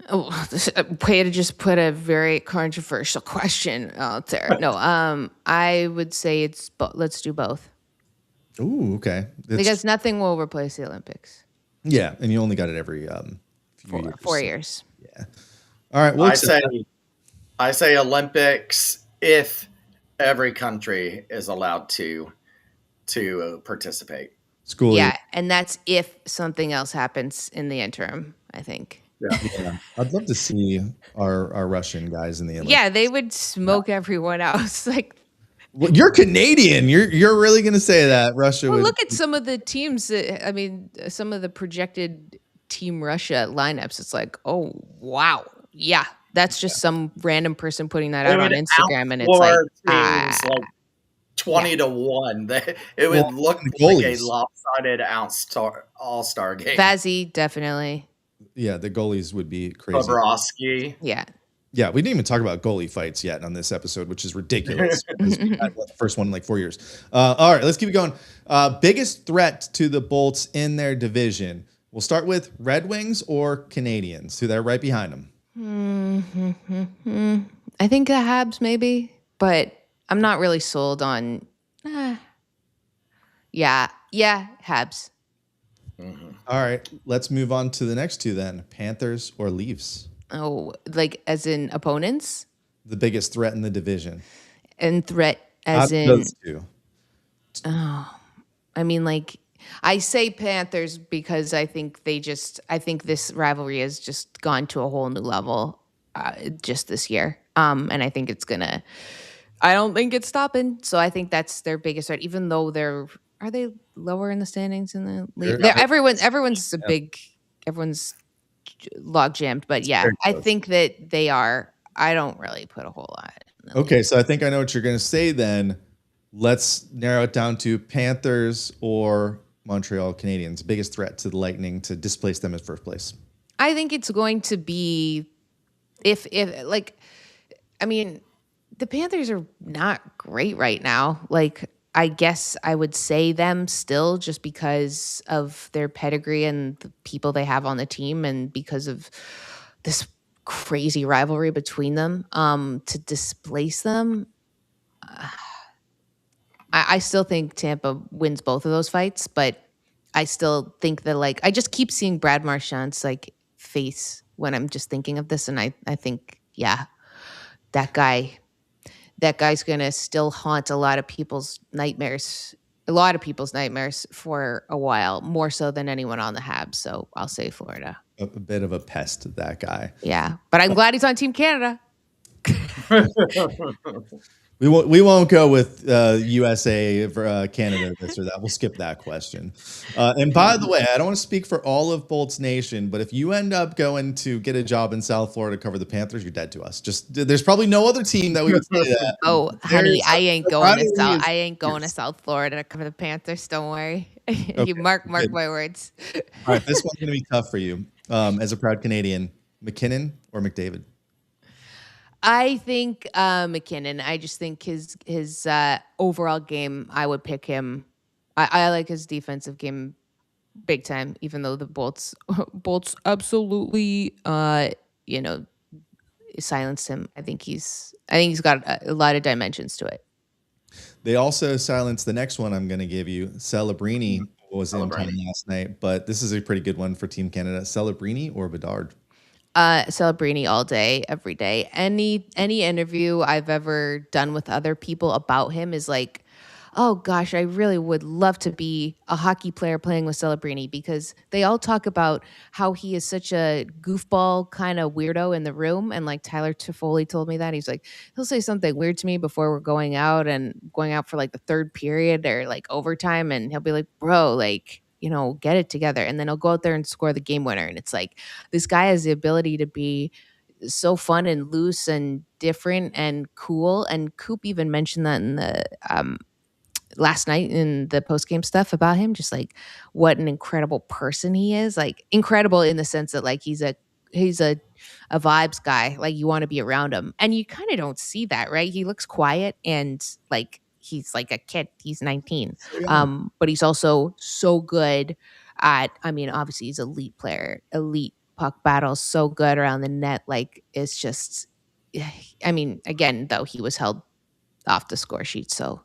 Speaker 6: Oh, way to just put a very controversial question out there. No, I would say it's let's do both.
Speaker 2: Ooh, okay.
Speaker 6: Because nothing will replace the Olympics.
Speaker 2: Yeah, and you only got it every few years.
Speaker 6: 4 years.
Speaker 2: Yeah. All right. Well,
Speaker 5: I say Olympics if every country is allowed to participate.
Speaker 2: School.
Speaker 6: Yeah, and that's if something else happens in the interim, I think.
Speaker 2: Yeah. I'd love to see our Russian guys in the Olympics.
Speaker 6: Yeah, they would smoke everyone else. Like,
Speaker 2: well, you're Canadian. You're really going to say that Russia would
Speaker 6: look at some of the teams. Some of the projected Team Russia lineups. It's like, oh wow, yeah, that's just some random person putting that out on Instagram, and it's like
Speaker 5: 20-1. It would look like a lopsided all-star game.
Speaker 6: Vazzy, definitely.
Speaker 2: Yeah, the goalies would be crazy.
Speaker 5: Bobrovsky.
Speaker 6: Yeah.
Speaker 2: Yeah, we didn't even talk about goalie fights yet on this episode, which is ridiculous. We had the first one in like 4 years. All right, let's keep it going. Biggest threat to the Bolts in their division. We'll start with Red Wings or Canadians, who they're right behind them.
Speaker 6: I think the Habs maybe, but I'm not really sold on. Yeah, Habs.
Speaker 2: Mm-hmm. All right, let's move on to the next 2 then. Panthers or Leafs?
Speaker 6: Oh, like as in opponents?
Speaker 2: The biggest threat in the division.
Speaker 6: And threat as in
Speaker 2: those 2.
Speaker 6: Oh, I mean, like I say Panthers because I think this rivalry has just gone to a whole new level just this year. And I think I don't think it's stopping. So I think that's their biggest threat, even though are they lower in the standings in the league? Everyone's log jammed, but yeah, I think that they are. I don't really put a whole lot.
Speaker 2: Okay, so I think I know what you're going to say then. Let's narrow it down to Panthers or Montreal Canadiens. Biggest threat to the Lightning to displace them in first place.
Speaker 6: I think it's going to be the Panthers are not great right now. Like, I guess I would say them still just because of their pedigree and the people they have on the team and because of this crazy rivalry between them. To displace them, I still think Tampa wins both of those fights, but I still think that I just keep seeing Brad Marchand's face when I'm just thinking of this, and I think, yeah, that guy's gonna still haunt a lot of people's nightmares for a while, more so than anyone on the Habs. So I'll say Florida.
Speaker 2: A bit of a pest, that guy.
Speaker 6: Yeah, but I'm glad he's on Team Canada.
Speaker 2: We won't go with USA for Canada this or that. We'll skip that question. And by the way, I don't want to speak for all of Bolts Nation, but if you end up going to get a job in South Florida to cover the Panthers, you're dead to us. Just there's probably no other team that we would say that.
Speaker 6: Oh, honey, I ain't going to South. I ain't going to
Speaker 2: Yes.
Speaker 6: South Florida to cover the Panthers. Don't worry.
Speaker 2: Okay,
Speaker 6: You mark
Speaker 2: good.
Speaker 6: my words.
Speaker 2: All right, this one's gonna be tough for you. As a proud Canadian, McKinnon or McDavid?
Speaker 6: I think McKinnon. I just think his overall game. I would pick him. I like his defensive game big time. Even though the Bolts absolutely you know silenced him. I think he's got a lot of dimensions to it.
Speaker 2: They also silenced the next one I'm going to give you. Celebrini was in town last night, but this is a pretty good one for Team Canada. Celebrini or Bedard?
Speaker 6: Celebrini all day, every day. Any interview I've ever done with other people about him is like, oh gosh, I really would love to be a hockey player playing with Celebrini, because they all talk about how he is such a goofball kind of weirdo in the room. And like Tyler Toffoli told me that he's like, he'll say something weird to me before we're going out for like the third period or like overtime. And he'll be like, bro, like, get it together. And then he'll go out there and score the game winner. And it's like, this guy has the ability to be so fun and loose and different and cool. And Coop even mentioned that in the last night in the post game stuff about him, just like what an incredible person he is. Like incredible in the sense that like he's a vibes guy. Like you want to be around him, and you kind of don't see that, right? He looks quiet and like he's like a kid. He's 19, but he's also so good at. I mean, obviously he's an elite player, elite puck battles, so good around the net. Like it's just, I mean, again though he was held off the score sheet, so.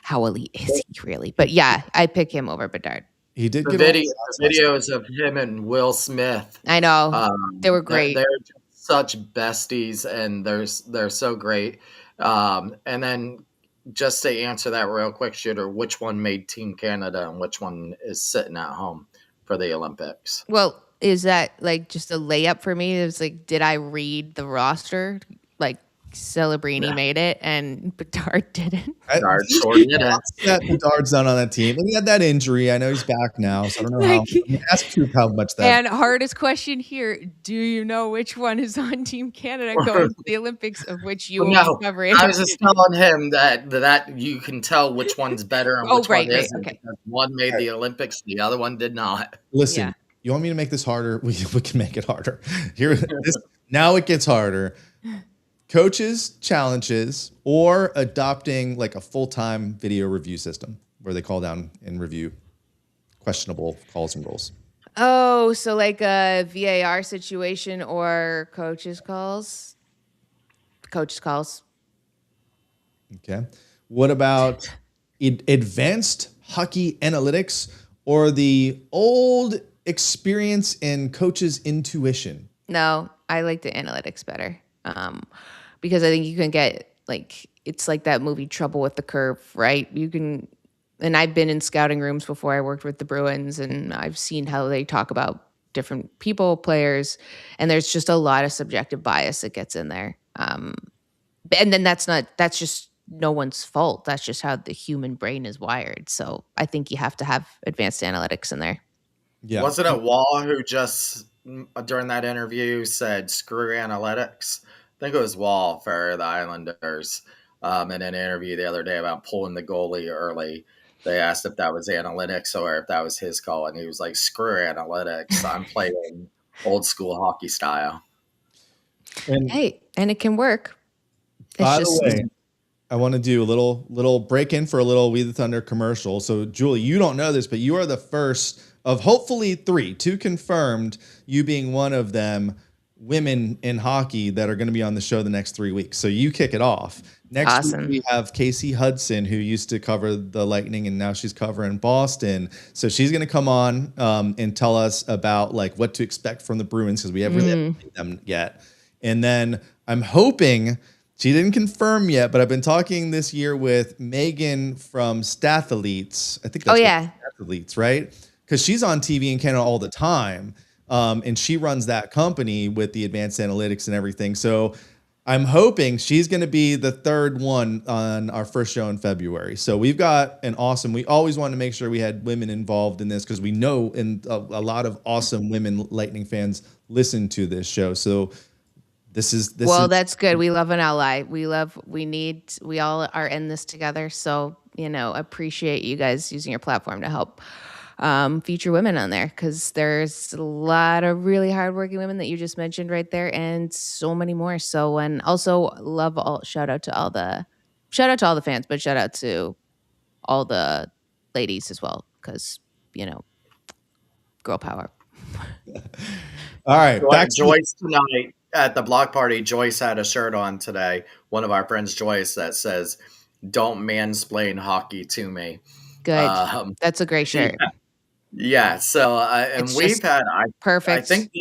Speaker 6: How elite is he really? But yeah, I pick him over Bedard.
Speaker 2: He did
Speaker 5: The
Speaker 2: get
Speaker 5: videos of him and Will Smith.
Speaker 6: I know they were great.
Speaker 5: They're just such besties, and they're so great. And then just to answer that real quick, Shooter, which one made Team Canada and which one is sitting at home for the Olympics?
Speaker 6: Well, is that like just a layup for me? It was like, did I read the roster? Like Celebrini made it and Bedard didn't.
Speaker 5: Bedard sure did it.
Speaker 2: That Bedard's not on that team, and he had that injury. I know he's back now, so I don't know how. Ask Coop how much that.
Speaker 6: And hardest question here: do you know which one is on Team Canada going to the Olympics, of which you will be covering?
Speaker 5: I was just telling him that you can tell which one's better and which one isn't.
Speaker 6: Okay.
Speaker 5: Because one made the Olympics, the other one did not.
Speaker 2: Listen,
Speaker 6: Yeah.
Speaker 2: you want me to make this harder? We can make it harder. Now it gets harder. Coaches challenges or adopting like a full-time video review system where they call down and review questionable calls and goals.
Speaker 6: Oh, so like a VAR situation or coaches calls? Coaches calls.
Speaker 2: Okay. What about advanced hockey analytics or the old experience in coaches' intuition?
Speaker 6: No, I like the analytics better. Because I think you can get like, it's like that movie Trouble with the Curve, right? You can, and I've been in scouting rooms before. I worked with the Bruins, and I've seen how they talk about different people, players, and there's just a lot of subjective bias that gets in there. And then that's just no one's fault. That's just how the human brain is wired. So I think you have to have advanced analytics in there.
Speaker 5: Yeah. Wasn't it Wall who just during that interview said screw analytics? I think it was Wall for the Islanders in an interview the other day about pulling the goalie early. They asked if that was analytics or if that was his call, and he was like, screw analytics. I'm playing old school hockey style.
Speaker 2: And
Speaker 6: it can work.
Speaker 2: By the way, I want to do a little break in for a little We the Thunder commercial. So, Julie, you don't know this, but you are the first of hopefully 2 confirmed, you being one of them, women in hockey that are going to be on the show the next 3 weeks. So you kick it off. Next week we have Casey Hudson, who used to cover the Lightning and now she's covering Boston. So she's going to come on and tell us about like what to expect from the Bruins, because we haven't seen them yet. And then I'm hoping, she didn't confirm yet, but I've been talking this year with Megan from Stathletes. I think that's Stathletes, right? Because she's on TV in Canada all the time. And she runs that company with the advanced analytics and everything. So I'm hoping she's going to be the third one on our first show in February. So we've got an awesome. We always wanted to make sure we had women involved in this because we know a lot of awesome women Lightning fans listen to this show. So this is
Speaker 6: that's good. We love an ally. We all are in this together. So, appreciate you guys using your platform to help feature women on there, because there's a lot of really hardworking women that you just mentioned right there, and so many more. So, and also shout out to all the fans, but shout out to all the ladies as well, because girl power.
Speaker 2: all right. Back to
Speaker 5: Joyce tonight at the block party. Joyce had a shirt on today. One of our friends, Joyce, that says, "Don't mansplain hockey to me."
Speaker 6: Good. That's a great shirt.
Speaker 5: Yeah. So, and
Speaker 6: It's
Speaker 5: we've
Speaker 6: just
Speaker 5: had,
Speaker 6: perfect.
Speaker 5: I think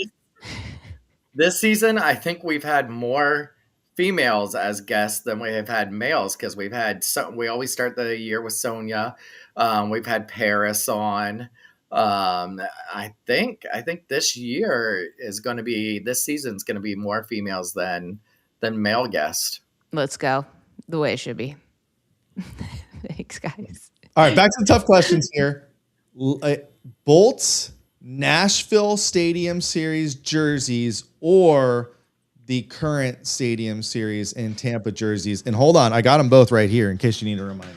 Speaker 5: this season, I think we've had more females as guests than we have had males, because we always start the year with Sonia. We've had Paris on. I think this season's going to be more females than male guests.
Speaker 6: Let's go. The way it should be. Thanks, guys.
Speaker 2: All right, back to the tough questions here. Bolts Nashville Stadium Series jerseys or the current Stadium Series in Tampa jerseys? And hold on, I got them both right here in case you need a reminder.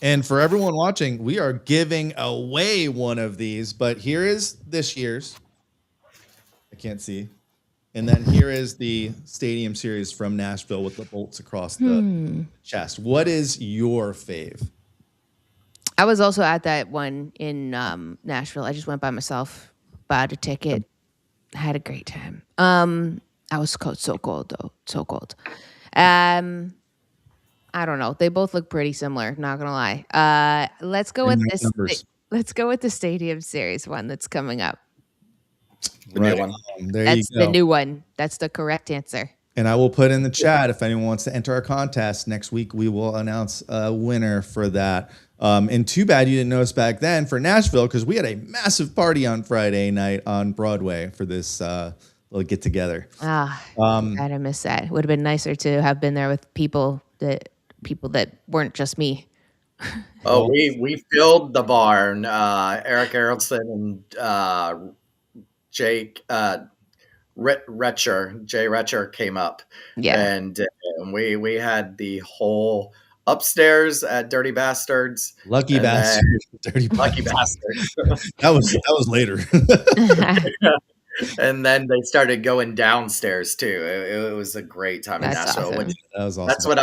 Speaker 2: And for everyone watching, we are giving away one of these, but here is this year's. I can't see. And then here is the Stadium Series from Nashville with the bolts across the chest. What is your fave?
Speaker 6: I was also at that one in Nashville. I just went by myself, bought a ticket, had a great time. I was so cold though, so cold. I don't know. They both look pretty similar. Not gonna lie. Let's go with this. Let's go with the Stadium Series one that's coming up.
Speaker 5: The new one.
Speaker 6: That's the new one. That's the correct answer.
Speaker 2: And I will put in the chat if anyone wants to enter our contest. Next week, we will announce a winner for that. And too bad you didn't know us back then for Nashville, because we had a massive party on Friday night on Broadway for this little get together.
Speaker 6: I miss that. It would have been nicer to have been there with people that weren't just me.
Speaker 5: Oh, we filled the barn. Eric Eraldson and Jake Retcher came up.
Speaker 6: Yeah.
Speaker 5: And we had the whole upstairs at Dirty Bastards.
Speaker 2: Lucky Bastards.
Speaker 5: Lucky Bastards.
Speaker 2: That was later.
Speaker 5: And then they started going downstairs too. It was a great time in Nashville.
Speaker 6: Awesome.
Speaker 2: That was awesome.
Speaker 5: That's what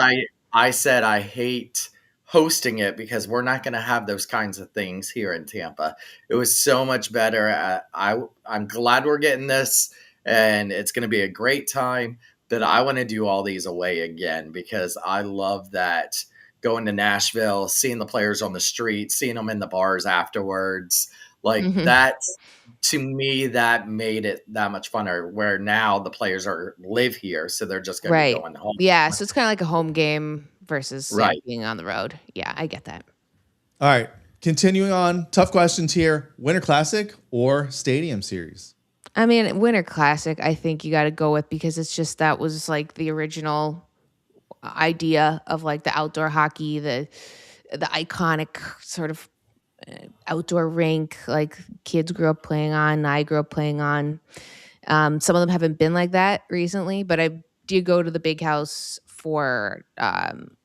Speaker 5: I said. I hate hosting it because we're not going to have those kinds of things here in Tampa. It was so much better. I'm glad we're getting this, and it's going to be a great time. But I want to do all these away again, because I love that, going to Nashville, seeing the players on the street, seeing them in the bars afterwards. Like that, to me, that made it that much funner, where now the players live here, so they're just going to be going home.
Speaker 6: Yeah, so it's kind of like a home game versus being on the road. Yeah, I get that.
Speaker 2: All right, continuing on. Tough questions here. Winter Classic or Stadium Series?
Speaker 6: I mean, Winter Classic, I think you got to go with, because it's just, that was like the original idea of like the outdoor hockey, the iconic sort of outdoor rink like kids grew up playing on, I grew up playing on. Some of them haven't been like that recently, but I did go to the Big House for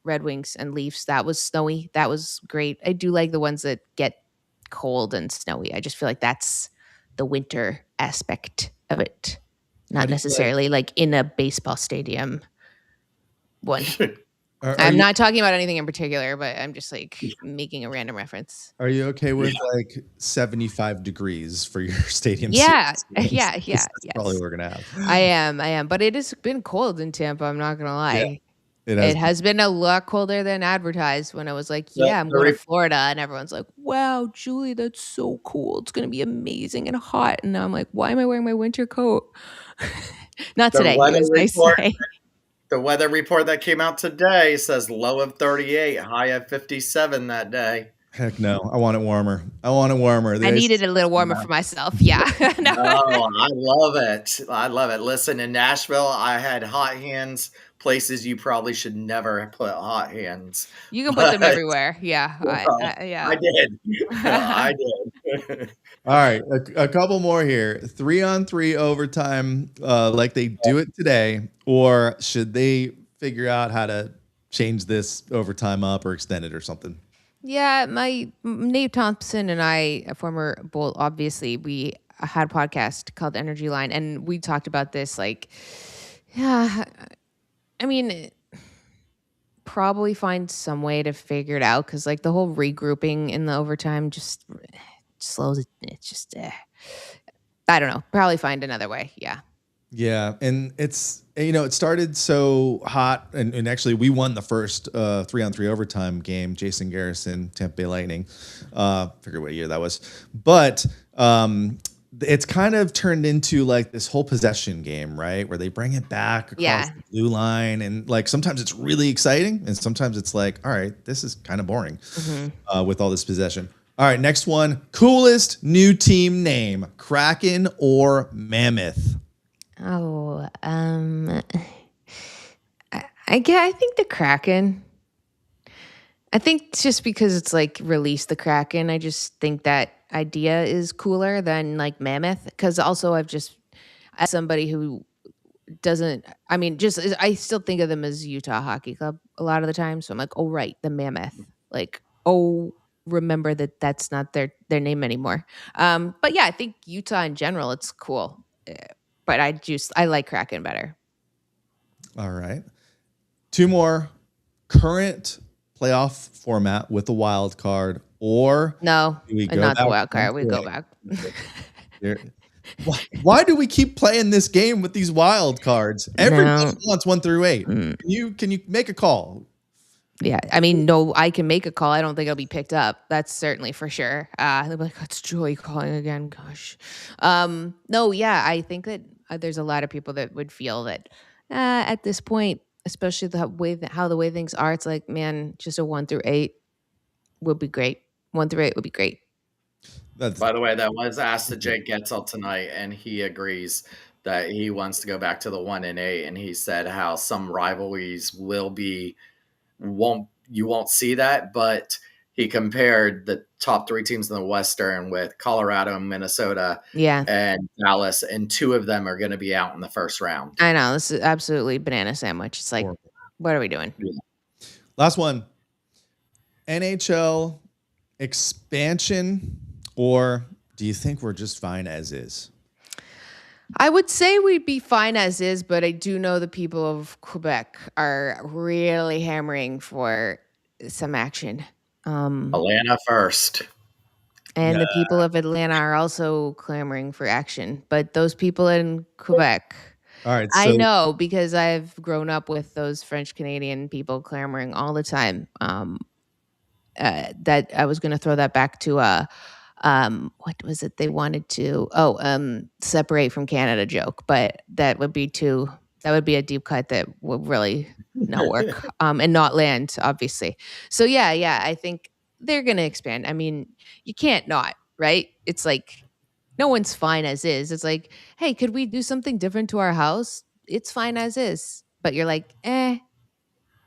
Speaker 6: Red Wings and Leafs. That was snowy. That was great. I do like the ones that get cold and snowy. I just feel like that's the winter aspect of it, not necessarily like in a baseball stadium one. I'm not talking about anything in particular, but I'm just like making a random reference.
Speaker 2: Are you okay with like 75 degrees for your Stadium
Speaker 6: Yeah.
Speaker 2: Series?
Speaker 6: Yeah.
Speaker 2: That's probably what we're going to have.
Speaker 6: I am. But it has been cold in Tampa. I'm not going to lie.
Speaker 2: Yeah,
Speaker 6: it has been a lot colder than advertised when I was like, I'm going to Florida. And everyone's like, wow, Julie, that's so cool. It's going to be amazing and hot. And now I'm like, why am I wearing my winter coat? Not today. It was nice today.
Speaker 5: The weather report that came out today says low of 38, high of 57 that day.
Speaker 2: Heck no. I want it warmer. I want it warmer. The
Speaker 6: I
Speaker 2: ice
Speaker 6: needed a little warmer for myself. Yeah. No.
Speaker 5: Oh, I love it. I love it. Listen, in Nashville, I had hot hands, places you probably should never put hot hands.
Speaker 6: You can put them
Speaker 5: But
Speaker 6: everywhere. Yeah.
Speaker 5: I
Speaker 6: Yeah.
Speaker 5: did. I did.
Speaker 2: All right, a couple more here. 3-on-3 overtime, like they do it today, or should they figure out how to change this overtime up or extend it or something?
Speaker 6: Yeah, my Nate Thompson and I, a former Bull, obviously, we had a podcast called Energy Line, and we talked about this. Like, yeah, I mean, probably find some way to figure it out because, like, the whole regrouping in the overtime just slows it. It's just, I don't know. Probably find another way. Yeah.
Speaker 2: Yeah, and it's it started so hot, and actually we won the first 3-on-3 overtime game. Jason Garrison, Tampa Bay Lightning. Forget what year that was, but it's kind of turned into like this whole possession game, right? Where they bring it back across the blue line, and like sometimes it's really exciting, and sometimes it's like, all right, this is kind of boring with all this possession. All right, next one. Coolest new team name: Kraken or Mammoth?
Speaker 6: Oh, I think the Kraken. I think it's just because it's like release the Kraken. I just think that idea is cooler than like Mammoth. Because also I've just as somebody who doesn't. I mean, just I still think of them as Utah Hockey Club a lot of the time. So I'm like, oh right, the Mammoth. Like, oh, remember that that's not their name anymore. But yeah, I think Utah in general, it's cool. But I like Kraken better.
Speaker 2: All right. Two more. Current playoff format with a wild card, or
Speaker 6: No,
Speaker 2: do we go
Speaker 6: not the
Speaker 2: back
Speaker 6: wild card. We
Speaker 2: to
Speaker 6: go
Speaker 2: it?
Speaker 6: back.
Speaker 2: There- why do we keep playing this game with these wild cards? Everybody
Speaker 6: No.
Speaker 2: wants 1 through 8. Can you make a call?
Speaker 6: Yeah, I mean, no, I can make a call. I don't think it'll be picked up. That's certainly for sure. They'll be like, "It's Joey calling again." Gosh, no, yeah, I think that there's a lot of people that would feel that at this point, especially how the way things are, it's like, man, just a 1 through 8 would be great. 1 through 8 would be great.
Speaker 2: That's
Speaker 5: By the way, that was asked to Jake Getzel tonight, and he agrees that he wants to go back to the 1-8. And he said how some rivalries won't see that, but he compared the top 3 teams in the Western with Colorado, Minnesota,
Speaker 6: Yeah,
Speaker 5: and Dallas, and 2 of them are going to be out in the first round.
Speaker 6: I know this is absolutely banana sandwich. It's like,
Speaker 2: horrible.
Speaker 6: what are we doing?
Speaker 2: Last one. NHL expansion, or do you think we're just fine as is?
Speaker 6: I would say we'd be fine as is, but I do know the people of Quebec are really hammering for some action.
Speaker 5: Atlanta first.
Speaker 6: And the people of Atlanta are also clamoring for action. But those people in Quebec,
Speaker 2: All right.
Speaker 6: I
Speaker 2: So
Speaker 6: know because I've grown up with those French Canadian people clamoring all the time. That I was going to throw that back to what was it they wanted to separate from Canada joke, but that would be a deep cut that would really not work and not land, obviously. So yeah, I think they're going to expand. I mean, you can't not, right? It's like no one's fine as is. It's like, hey, could we do something different to our house? It's fine as is. But you're like,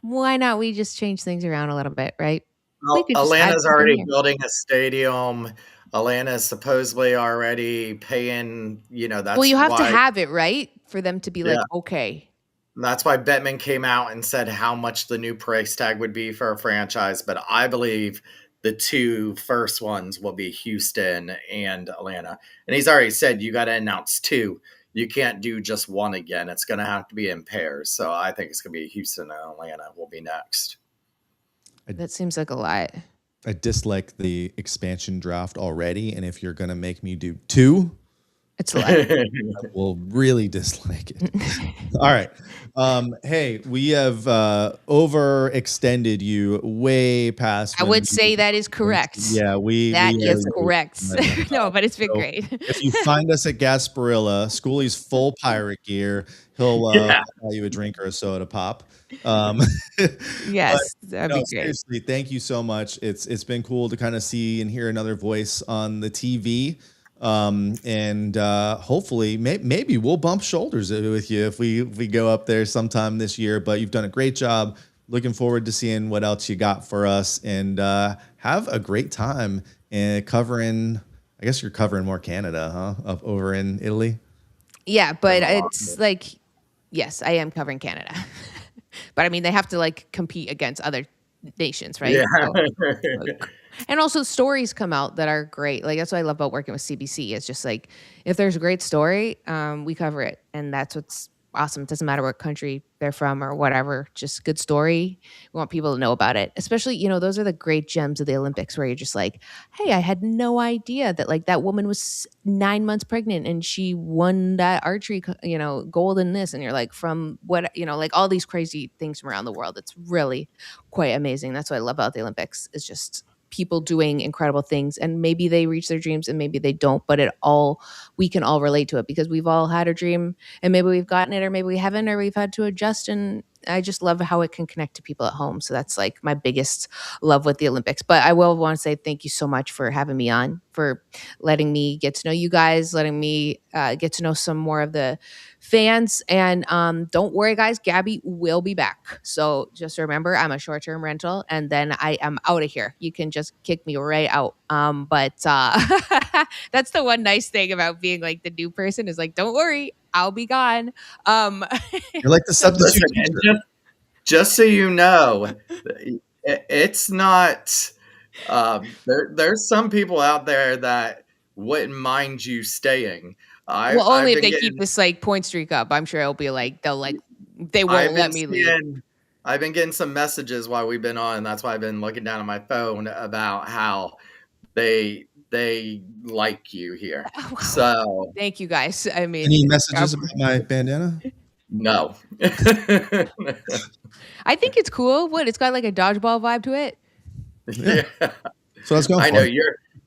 Speaker 6: why not we just change things around a little bit, right? We
Speaker 5: Well,
Speaker 6: could just add
Speaker 5: Atlanta's
Speaker 6: something
Speaker 5: already
Speaker 6: here.
Speaker 5: building a stadium. Atlanta is supposedly already paying,
Speaker 6: Well,
Speaker 5: that's
Speaker 6: you have to
Speaker 5: why,
Speaker 6: have it, right? For them to be like,
Speaker 5: yeah.
Speaker 6: okay.
Speaker 5: That's why Bettman came out and said how much the new price tag would be for a franchise. But I believe the 2 first ones will be Houston and Atlanta. And he's already said you got to announce 2. You can't do just one again. It's going to have to be in pairs. So I think it's going to be Houston and Atlanta will be next.
Speaker 6: That seems like a lot.
Speaker 2: I dislike the expansion draft already, and if you're gonna make me do 2,
Speaker 6: It's a lot.
Speaker 2: Will really dislike it. All right. Hey, we have overextended you way past.
Speaker 6: I
Speaker 2: when
Speaker 6: would
Speaker 2: we
Speaker 6: say
Speaker 2: did
Speaker 6: that is correct.
Speaker 2: Yeah,
Speaker 6: That
Speaker 2: we
Speaker 6: is
Speaker 2: are
Speaker 6: correct. No, but it's been
Speaker 2: So
Speaker 6: great.
Speaker 2: if you find us at Gasparilla, Schooley's full pirate gear, he'll
Speaker 5: Yeah.
Speaker 2: buy you a drink or a soda pop. Um, but
Speaker 6: Yes, that'd
Speaker 2: no,
Speaker 6: be great.
Speaker 2: seriously, thank you so much. It's been cool to kind of see and hear another voice on the TV. And hopefully maybe we'll bump shoulders with you if we go up there sometime this year. But you've done a great job. Looking forward to seeing what else you got for us, and have a great time and covering. I guess you're covering more Canada, huh? Up over in Italy.
Speaker 6: Yeah, but it's like, yes, I am covering Canada. But I mean, they have to like compete against other nations, right?
Speaker 5: Yeah.
Speaker 6: So, like, and also stories come out that are great. Like that's what I love about working with CBC. It's just like if there's a great story, we cover it, and that's what's awesome. It doesn't matter what country they're from or whatever. Just good story. We want people to know about it. Especially, those are the great gems of the Olympics where you're just like, hey, I had no idea that like that woman was 9 months pregnant and she won that archery, gold in this. And you're like, from what, like all these crazy things from around the world. It's really quite amazing. That's what I love about the Olympics. It's just people doing incredible things, and maybe they reach their dreams and maybe they don't, but we can all relate to it because we've all had a dream and maybe we've gotten it or maybe we haven't or we've had to adjust. And I just love how it can connect to people at home. So that's like my biggest love with the Olympics. But I will want to say thank you so much for having me on, for letting me get to know you guys, letting me get to know some more of the fans. And don't worry, guys, Gabby will be back. So just remember, I'm a short-term rental, and then I am out of here. You can just kick me right out. But that's the one nice thing about being like the new person is like, don't worry, I'll be gone.
Speaker 2: You're like the substitute
Speaker 5: Listen, and
Speaker 2: teacher.
Speaker 5: just so you know, it's not. There's some people out there that wouldn't mind you staying.
Speaker 6: Well,
Speaker 5: I've
Speaker 6: only if
Speaker 5: been
Speaker 6: they keep this like point streak up. I'm sure it'll be like they
Speaker 5: I've
Speaker 6: won't
Speaker 5: been
Speaker 6: let me leave.
Speaker 5: I've been getting some messages while we've been on, and that's why I've been looking down at my phone about how they like you here.
Speaker 6: Oh, wow.
Speaker 5: So
Speaker 6: Thank you guys. I mean,
Speaker 2: Any messages about my bandana?
Speaker 5: no.
Speaker 6: I think it's cool. What? It's got like a dodgeball vibe to it.
Speaker 5: Yeah.
Speaker 2: So let's go.
Speaker 5: I know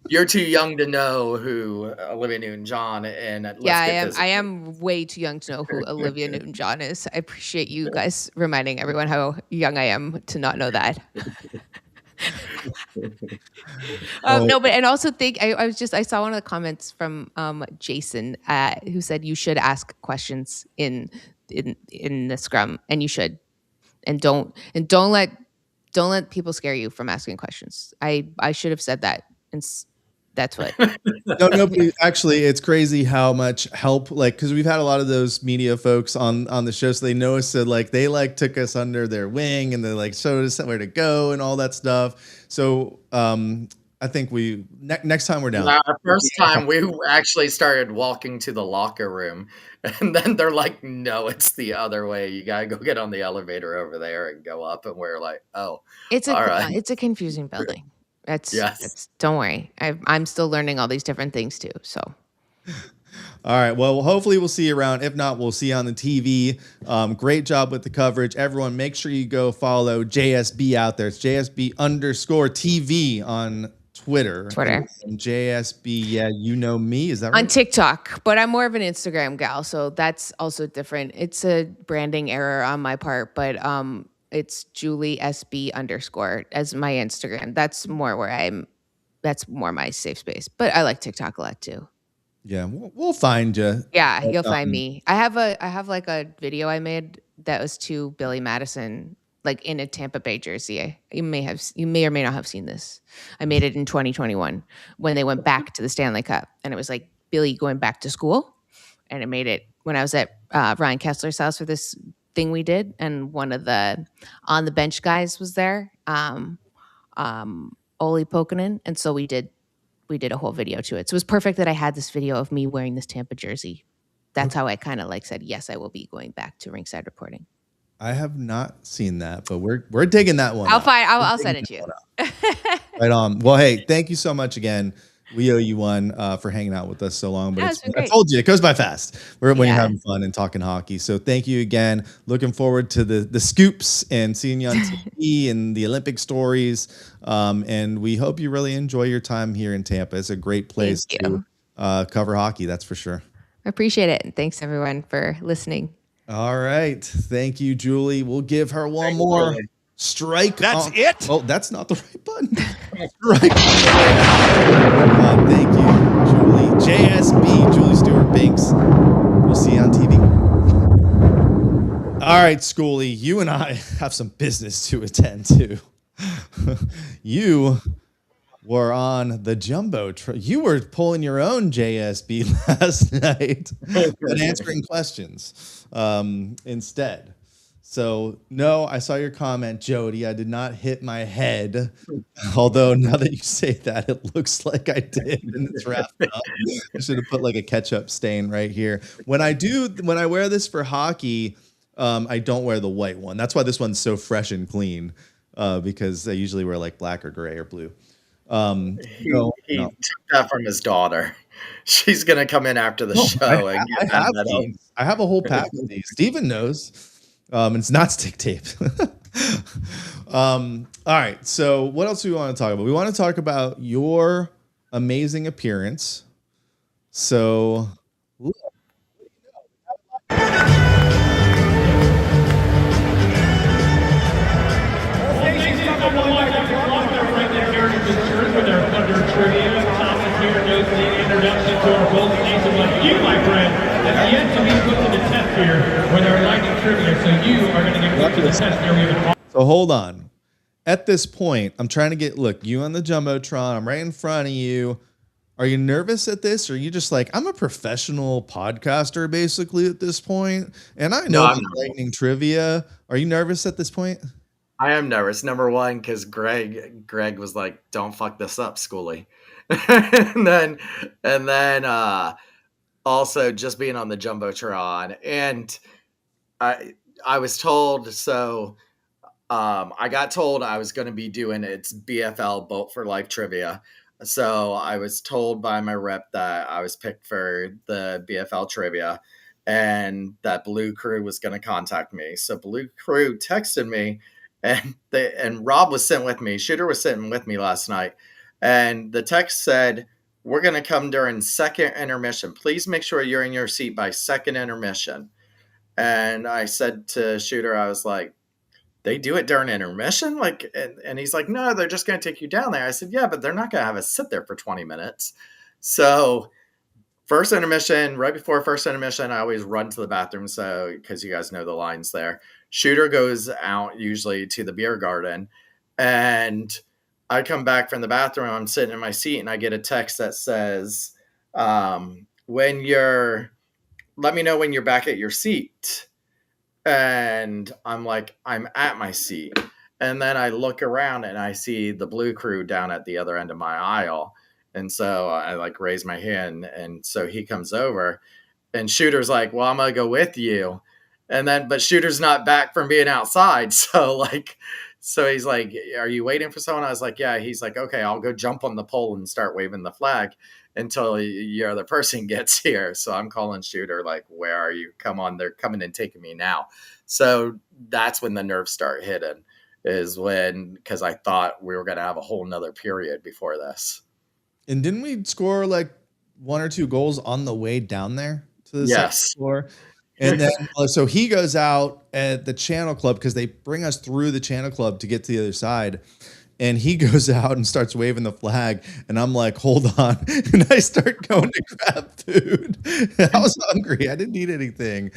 Speaker 5: you're too young to know who Olivia Newton-John and
Speaker 6: I am way too young to know who Olivia Newton-John is. I appreciate you guys reminding everyone how young I am to not know that. No, but and also I saw one of the comments from Jason who said you should ask questions in the scrum, and you should, and don't let people scare you from asking questions. I should have said that, and that's what.
Speaker 2: No, but actually, it's crazy how much help, like, because we've had a lot of those media folks on the show, so they know us, so like they like took us under their wing and they like showed us where to go and all that stuff. So I think we next time we're down.
Speaker 5: The first time we actually started walking to the locker room, and then they're like, "No, it's the other way. You gotta go get on the elevator over there and go up." And we're like, "Oh,
Speaker 6: It's
Speaker 5: all right."
Speaker 6: it's a confusing building.
Speaker 5: Yes.
Speaker 6: Don't worry. I'm still learning all these different things too. So.
Speaker 2: All right. Well, hopefully we'll see you around. If not, we'll see you on the TV. Great job with the coverage. Everyone, make sure you go follow JSB out there. It's JSB_TV on Twitter. And JSB, yeah, you know me. Is that right?
Speaker 6: On TikTok, but I'm more of an Instagram gal, so that's also different. It's a branding error on my part, but it's Julie SB_ as my Instagram. That's more my safe space. But I like TikTok a lot too.
Speaker 2: Yeah, we'll find you.
Speaker 6: Yeah, you'll find me. I have like a video I made that was to Billy Madison, like in a Tampa Bay jersey. You may or may not have seen this. I made it in 2021 when they went back to the Stanley Cup, and it was like Billy going back to school, and I made it when I was at Ryan Kessler's house for this thing we did, and one of the on the bench guys was there, Oli Pokanen, and so we did a whole video to it. So it was perfect that I had this video of me wearing this Tampa jersey. That's how I kind of like said, yes, I will be going back to Ringside Reporting.
Speaker 2: I have not seen that, but we're digging that one.
Speaker 6: I'll send it to you.
Speaker 2: Right on. Well, hey, thank you so much again. we owe you one for hanging out with us so long. But
Speaker 6: It's been
Speaker 2: I
Speaker 6: great.
Speaker 2: told you, it goes by fast when you're
Speaker 6: Yeah.
Speaker 2: having fun and talking hockey. So thank you again. Looking forward to the scoops and seeing you on TV and the Olympic stories. And we hope you really enjoy your time here in Tampa. It's a great place
Speaker 6: Thank
Speaker 2: to
Speaker 6: you.
Speaker 2: cover hockey, that's for sure.
Speaker 6: I appreciate it. And thanks everyone for listening.
Speaker 2: All right. Thank you, Julie. We'll give her one
Speaker 5: Thank you,
Speaker 2: more
Speaker 5: Julie.
Speaker 2: strike.
Speaker 3: That's
Speaker 2: on-
Speaker 3: it?
Speaker 2: Oh, that's not the right button. Strike. Thank you, Julie. JSB, Julie Stewart Binks. We'll see you on TV. All right, Schooley, you and I have some business to attend to. You were on the jumbo. You were pulling your own JSB last night, but answering questions instead. So, no, I saw your comment, Jody. I did not hit my head. Although now that you say that, it looks like I did, and it's wrapped up. I should have put like a ketchup stain right here. When I wear this for hockey, I don't wear the white one. That's why this one's so fresh and clean, because I usually wear like black or gray or blue.
Speaker 5: He took that from his daughter. She's gonna come in after the show and get that medal.
Speaker 2: I have a whole pack of these. Steven knows. It's not stick tape. All right. So what else do we want to talk about? We want to talk about your amazing appearance. So
Speaker 7: with our Thunder Trivia. Thomas here goes the introduction to our Golden Knights of like you, my friend, has yet to be put to the test here with our Lightning Trivia. So you are going to get put to the test here. We have
Speaker 2: So hold on. At this point, I'm trying to look, you on the Jumbotron. I'm right in front of you. Are you nervous at this? Or are you just like, I'm a professional podcaster basically at this point, and I know the Lightning Trivia. Are you nervous at this point?
Speaker 5: I am nervous. Number one, because Greg was like, "Don't fuck this up, Schooley," and then also just being on the Jumbotron, and I was told so. I got told I was going to be doing its BFL Boat for Life trivia. So I was told by my rep that I was picked for the BFL trivia and that Blue Crew was going to contact me. So Blue Crew texted me and Rob was sitting with me. Shooter was sitting with me last night. And the text said, "We're going to come during second intermission. Please make sure you're in your seat by second intermission." And I said to Shooter, I was like, "They do it during intermission?" Like, and he's like, "No, they're just going to take you down there." I said, "Yeah, but they're not going to have us sit there for 20 minutes. So first intermission, right before first intermission, I always run to the bathroom. So, because you guys know the lines there, Shooter goes out usually to the beer garden, and I come back from the bathroom. I'm sitting in my seat, and I get a text that says, let me know when you're back at your seat." And I'm like, I'm at my seat. And then I look around and I see the Blue Crew down at the other end of my aisle. And so I like raise my hand. And so he comes over and Shooter's like, "Well, I'm going to go with you." But Shooter's not back from being outside. So he's like, "Are you waiting for someone?" I was like, "Yeah." He's like, "Okay, I'll go jump on the pole and start waving the flag until your other person gets here." So I'm calling Shooter, like, "Where are you? Come on. They're coming and taking me now." So that's when the nerves start hitting, because I thought we were going to have a whole nother period before this.
Speaker 2: And didn't we score like 1 or 2 goals on the way down there to the second floor? And then, so he goes out at the Channel Club because they bring us through the Channel Club to get to the other side. And he goes out and starts waving the flag. And I'm like, "Hold on." And I start going to grab food. I was hungry. I didn't eat anything.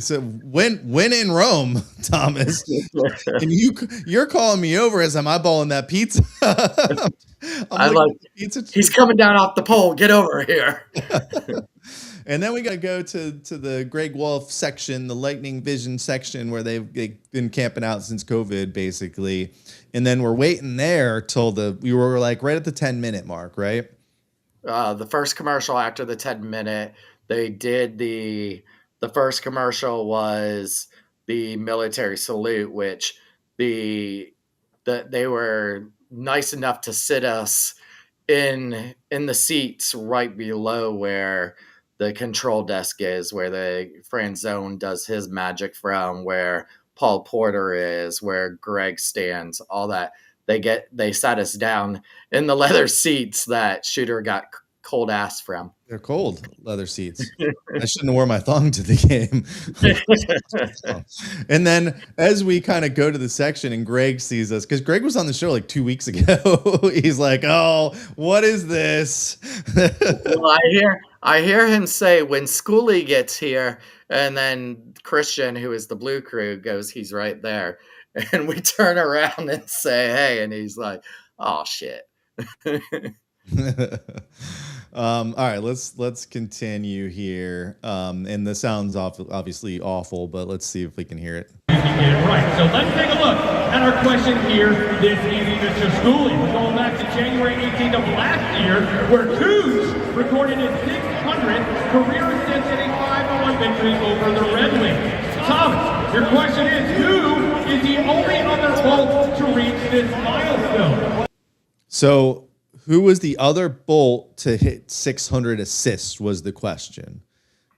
Speaker 2: So when in Rome, Thomas, and you're calling me over as I'm eyeballing that pizza. I'm like, "Pizza."
Speaker 5: He's coming down off the pole. Get over here.
Speaker 2: And then we got to go to the Greg Wolf section, the Lightning Vision section, where they've been camping out since COVID, basically. And then we're waiting there till we were like right at the 10-minute mark, right?
Speaker 5: The first commercial after the 10-minute, they did the first commercial was the military salute, which they were nice enough to sit us in the seats right below where the control desk is, where the Franzone does his magic from, where Paul Porter is, where Greg stands, all that. They sat us down in the leather seats that Shooter got cold ass from.
Speaker 2: They're cold leather seats. I shouldn't have worn my thong to the game. And then as we kind of go to the section and Greg sees us, because Greg was on the show like 2 weeks ago. He's like, "Oh, what is this?"
Speaker 5: Well, I hear him say when Schooley gets here, and then Christian, who is the Blue Crew, goes, "He's right there," and we turn around and say, "Hey," and he's like, "Oh shit."
Speaker 2: All right, let's continue here. And the sound's obviously awful, but let's see if we can hear it.
Speaker 7: Right, so let's take a look at our question here this evening, Mr. Schooley. We're going back to January 18th of last year, where Cooch recorded his 600th career assist in a 5-1 victory over the Red Wings. Thomas, your question is, who is the only other Bolt to reach this milestone?
Speaker 2: So who was the other Bolt to hit 600 assists was the question.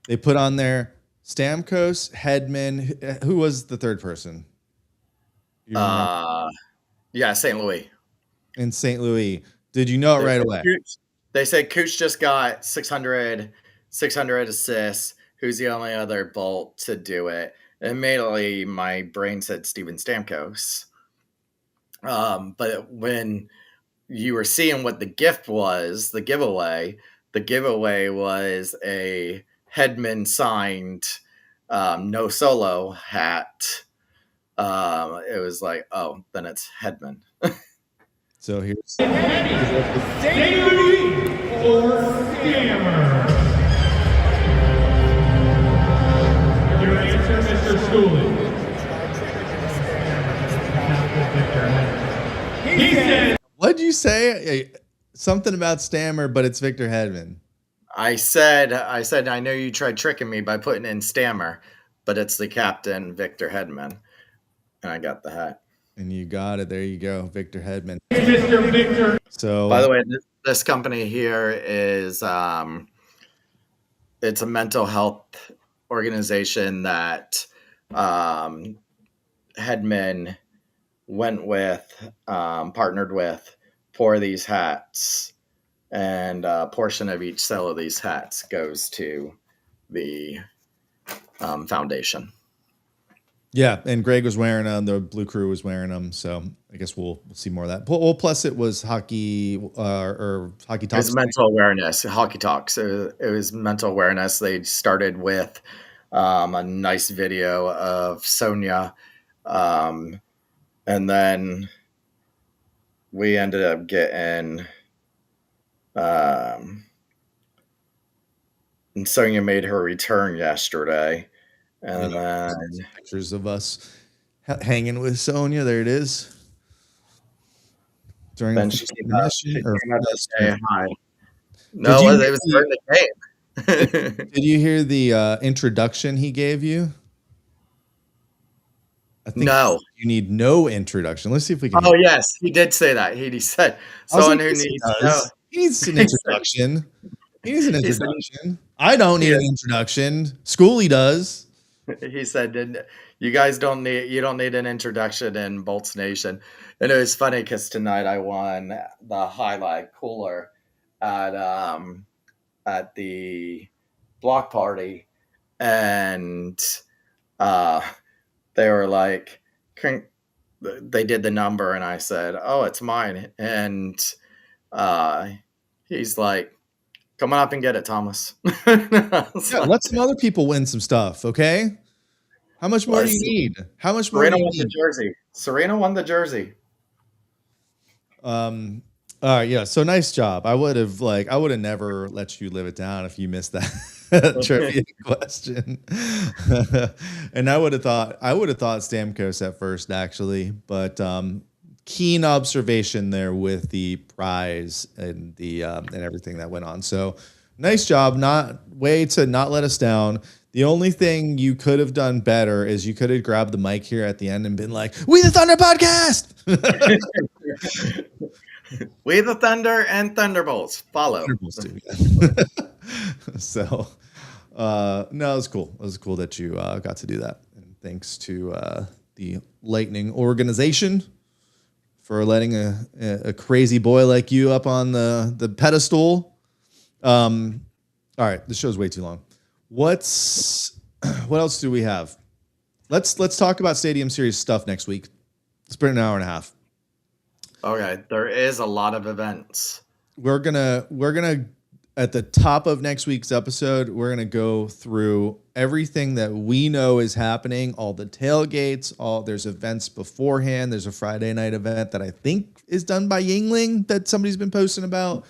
Speaker 2: They put on there Stamkos, Hedman. Who was the third person?
Speaker 5: Yeah, St. Louis.
Speaker 2: In St. Louis. Did you know it right away?
Speaker 5: They said Cooch just got 600 assists. Who's the only other Bolt to do it? Immediately, my brain said Steven Stamkos. But when you were seeing what the gift was, the giveaway was a Hedman signed no solo hat. It was like, oh, then it's Hedman.
Speaker 2: So here's
Speaker 7: St. Louis or Stammer? Your answer, Mr. Schooley. He said,
Speaker 2: what'd you say? Something about Stammer, but it's Victor Hedman.
Speaker 5: I said, I know you tried tricking me by putting in Stammer, but it's the captain, Victor Hedman. And I got the hat.
Speaker 2: And you got it. There you go, Victor Hedman.
Speaker 7: Mr. Victor.
Speaker 2: So,
Speaker 5: by the way, this company here is it's a mental health organization that Hedman went with, partnered with for these hats, and a portion of each sale of these hats goes to the foundation.
Speaker 2: yeah, and Greg was wearing them. The Blue Crew was wearing them. So I guess we'll see more of that. Well, plus it was hockey or hockey talks.
Speaker 5: It was mental awareness, hockey talks. It was mental awareness. They started with a nice video of Sonia, and then we ended up getting, and Sonia made her return yesterday. And then
Speaker 2: pictures of us hanging with Sonia. There it is. During
Speaker 5: then
Speaker 2: the
Speaker 5: she came out to say hi.
Speaker 2: No,
Speaker 5: it was during the game.
Speaker 2: Did you hear the introduction he gave you? I think
Speaker 5: no.
Speaker 2: You need no introduction. Let's see if we can.
Speaker 5: Oh, yes. He did say that. He said someone who needs
Speaker 2: he needs an introduction. He needs an introduction. I don't need an introduction. Schooley does.
Speaker 5: He said, "You guys don't need an introduction in Bolts Nation." And it was funny because tonight I won the Highlight Cooler at the block party, and they were like, they did the number, and I said, "Oh, it's mine," and he's like, "Come on up and get it, Thomas."
Speaker 2: Yeah, let some other people win some stuff, okay? How much more do you need? How much more?
Speaker 5: Serena won the jersey. Serena won the jersey.
Speaker 2: All right, yeah. So nice job. I would have never let you live it down if you missed that trivia question. And I would have thought Stamkos at first, actually, but keen observation there with the prize and the and everything that went on. So nice job. Way to not let us down. The only thing you could have done better is you could have grabbed the mic here at the end and been like, "We the Thunder Podcast."
Speaker 5: We the Thunder and Thunderbolts follow.
Speaker 2: Thunderbolts do, yeah. So, no, it was cool. It was cool that you got to do that. And thanks to the Lightning organization for letting a crazy boy like you up on the pedestal. All right, the show's way too long. What else do we have? Let's talk about Stadium Series stuff next week. It's been an hour and a half.
Speaker 5: Okay, there is a lot of events.
Speaker 2: We're gonna at the top of next week's episode, we're gonna go through everything that we know is happening, all the tailgates, there's events beforehand. There's a Friday night event that I think is done by Yingling that somebody's been posting about.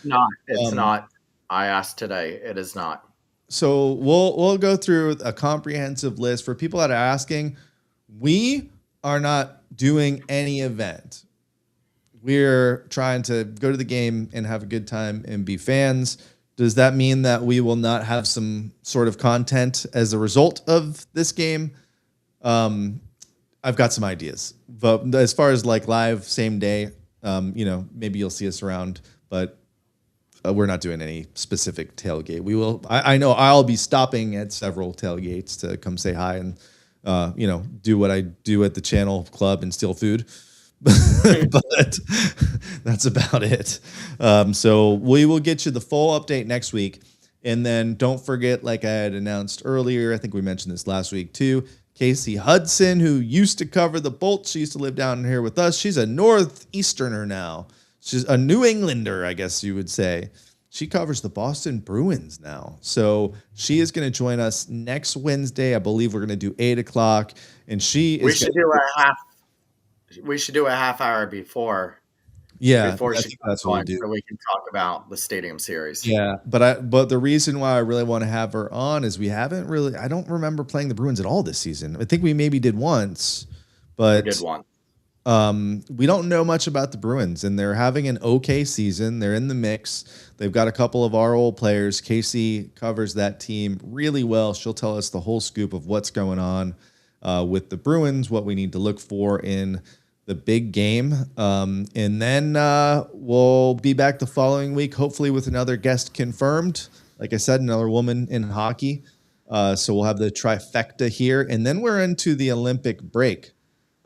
Speaker 5: It's not. I asked today. It is not.
Speaker 2: So we'll go through a comprehensive list for people that are asking. We are not doing any event. We're trying to go to the game and have a good time and be fans. Does that mean that we will not have some sort of content as a result of this game? I've got some ideas, but as far as like live same day, maybe you'll see us around, but we're not doing any specific tailgate. We will. I know I'll be stopping at several tailgates to come say hi and do what I do at the Channel Club and steal food. But that's about it. So we will get you the full update next week. And then don't forget, like I had announced earlier, I think we mentioned this last week too, Casey Hudson, who used to cover the Bolts. She used to live down here with us. She's a Northeasterner now. She's a New Englander, I guess you would say. She covers the Boston Bruins now. So she is going to join us next Wednesday. I believe we're going to do 8 o'clock. And
Speaker 5: We should do a half hour before.
Speaker 2: Yeah,
Speaker 5: before
Speaker 2: that's what we'll do.
Speaker 5: So we can talk about the Stadium Series.
Speaker 2: Yeah, but the reason why I really want to have her on is I don't remember playing the Bruins at all this season. I think we maybe did once, but
Speaker 5: We did one.
Speaker 2: We don't know much about the Bruins, and they're having an okay season. They're in the mix. They've got a couple of our old players. Casey covers that team really well. She'll tell us the whole scoop of what's going on with the Bruins, what we need to look for in the big game. And then we'll be back the following week, hopefully with another guest confirmed. Like I said, another woman in hockey. So we'll have the trifecta here. And then we're into the Olympic break.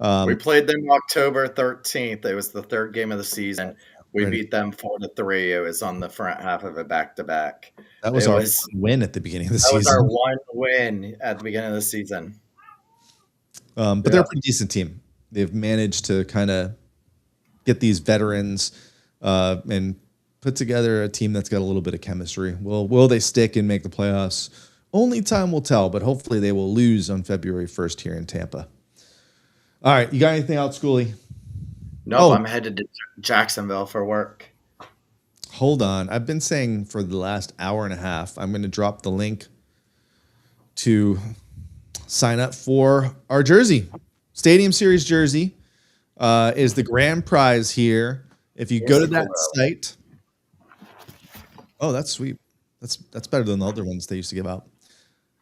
Speaker 5: We played them October 13th. It was the third game of the season. We beat them 4-3. It was on the front half of a back-to-back.
Speaker 2: That was our win at the beginning of the season.
Speaker 5: That was our one win at the beginning of the season.
Speaker 2: But they're a pretty decent team. They've managed to kind of get these veterans and put together a team that's got a little bit of chemistry. Will they stick and make the playoffs? Only time will tell, but hopefully they will lose on February 1st here in Tampa. All right, you got anything else, Schooley?
Speaker 5: No, I'm headed to Jacksonville for work.
Speaker 2: Hold on. I've been saying for the last hour and a half, I'm going to drop the link to sign up for our jersey. Stadium Series jersey is the grand prize here. If you go to that site. Oh, that's sweet. That's better than the other ones they used to give out.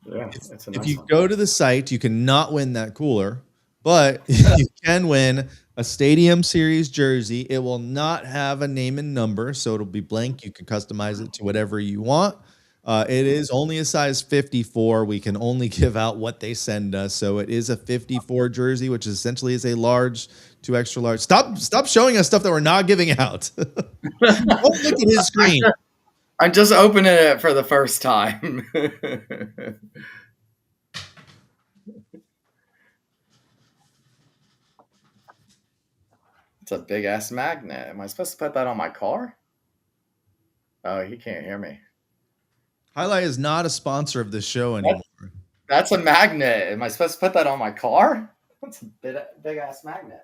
Speaker 5: Yeah,
Speaker 2: if you go to the site, you cannot win that cooler, but you can win a Stadium Series jersey. It will not have a name and number, so it'll be blank. You can customize it to whatever you want. It is only a size 54. We can only give out what they send us. So it is a 54 jersey, which essentially is a large to extra large. Stop showing us stuff that we're not giving out. Don't look at his screen.
Speaker 5: I'm just opening it for the first time. It's a big ass magnet. Am I supposed to put that on my car? Oh, he can't hear me.
Speaker 2: Highlight is not a sponsor of this show anymore.
Speaker 5: That's a magnet. Am I supposed to put that on my car? That's a big ass magnet.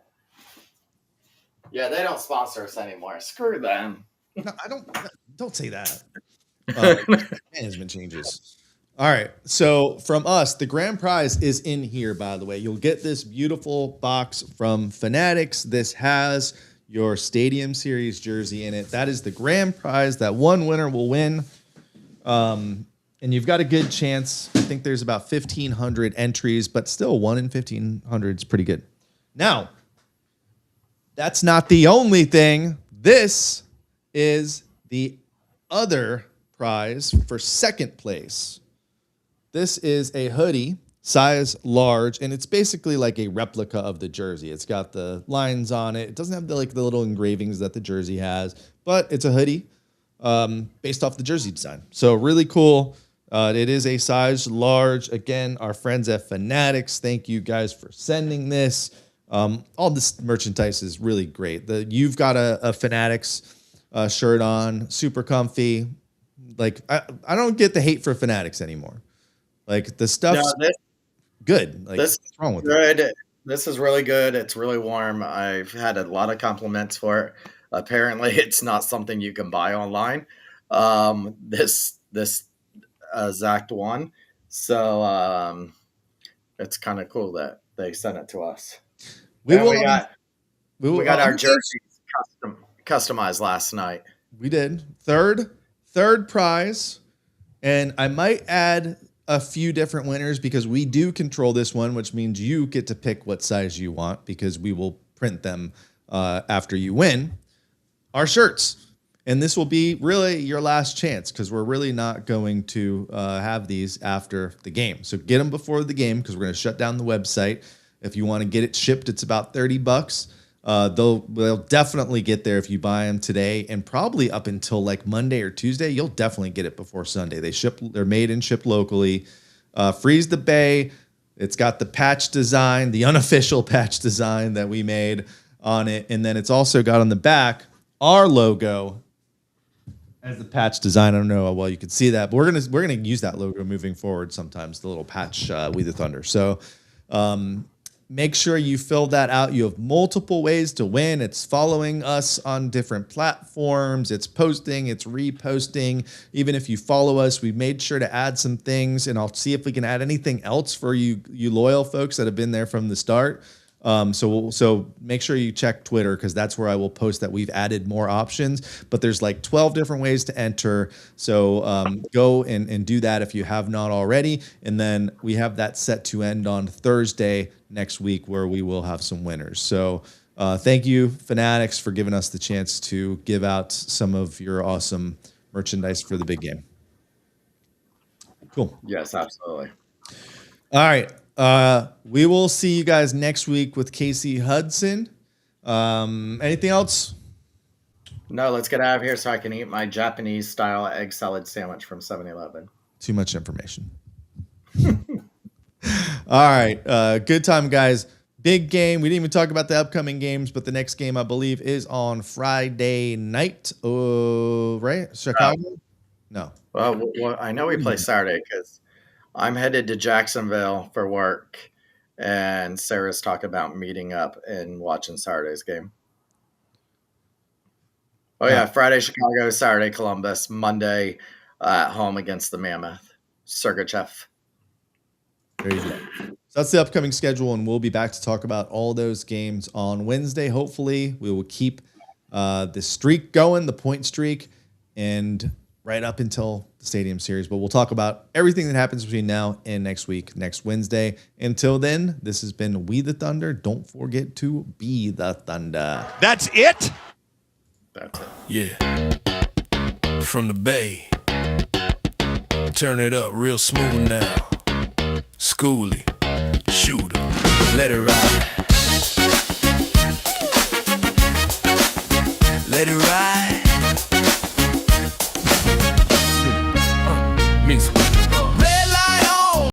Speaker 5: Yeah, they don't sponsor us anymore. Screw them.
Speaker 2: No, don't say that. Management changes. All right. So from us, the grand prize is in here, by the way. You'll get this beautiful box from Fanatics. This has your Stadium Series jersey in it. That is the grand prize that one winner will win. And you've got a good chance. I think there's about 1,500 entries, but still 1 in 1,500 is pretty good. Now, that's not the only thing. This is the other prize for second place. This is a hoodie, size large, and it's basically like a replica of the jersey. It's got the lines on it. It doesn't have the little engravings that the jersey has, but it's a hoodie based off the jersey design. So really cool. It is a size large. Again, our friends at Fanatics, thank you guys for sending this. All this merchandise is really great. You've got a Fanatics shirt on, super comfy. Like I don't get the hate for Fanatics anymore. Like the stuff's good. Like what's wrong with it?
Speaker 5: This is really good. It's really warm. I've had a lot of compliments for it. Apparently, it's not something you can buy online. This exact one. So it's kind of cool that they sent it to us. We got our jerseys customized last night.
Speaker 2: We did. Third prize. And I might add a few different winners because we do control this one, which means you get to pick what size you want because we will print them after you win. Our shirts. And this will be really your last chance because we're really not going to have these after the game. So get them before the game because we're going to shut down the website. If you want to get it shipped, it's about $30. They'll definitely get there if you buy them today, and probably up until like Monday or Tuesday, you'll definitely get it before Sunday. They're made and shipped locally. Freeze the Bay. It's got the patch design, the unofficial patch design that we made on it, and then it's also got on the back our logo as the patch design. I don't know how well you can see that, but we're gonna use that logo moving forward sometimes, the little patch, We the Thunder. So make sure you fill that out. You have multiple ways to win. It's following us on different platforms. It's posting, it's reposting. Even if you follow us, we've made sure to add some things, and I'll see if we can add anything else for you loyal folks that have been there from the start. So make sure you check Twitter because that's where I will post that we've added more options, but there's like 12 different ways to enter. So go and do that if you have not already. And then we have that set to end on Thursday next week where we will have some winners. So thank you, Fanatics, for giving us the chance to give out some of your awesome merchandise for the big game. Cool.
Speaker 5: Yes, absolutely.
Speaker 2: All right. We will see you guys next week with Casey Hudson. Anything else?
Speaker 5: No, let's get out of here so I can eat my Japanese style egg salad sandwich from 7-Eleven.
Speaker 2: Too much information. All right. Good time, guys. Big game. We didn't even talk about the upcoming games, but the next game, I believe, is on Friday night. Oh, right? Chicago? No.
Speaker 5: Well, I know we play Saturday because I'm headed to Jacksonville for work, and Sarah's talking about meeting up and watching Saturday's game. Oh, yeah. Friday, Chicago, Saturday, Columbus, Monday at home against the Mammoth. Sergachev.
Speaker 2: There you go. So that's the upcoming schedule, and we'll be back to talk about all those games on Wednesday. Hopefully, we will keep the streak going, the point streak, and right up until the Stadium Series. But we'll talk about everything that happens between now and next week, next Wednesday. Until then, this has been We the Thunder. Don't forget to be the Thunder.
Speaker 3: That's it?
Speaker 5: That's it.
Speaker 8: Yeah. From the Bay. Turn it up real smooth now. Schooley. Shooter. Let it ride.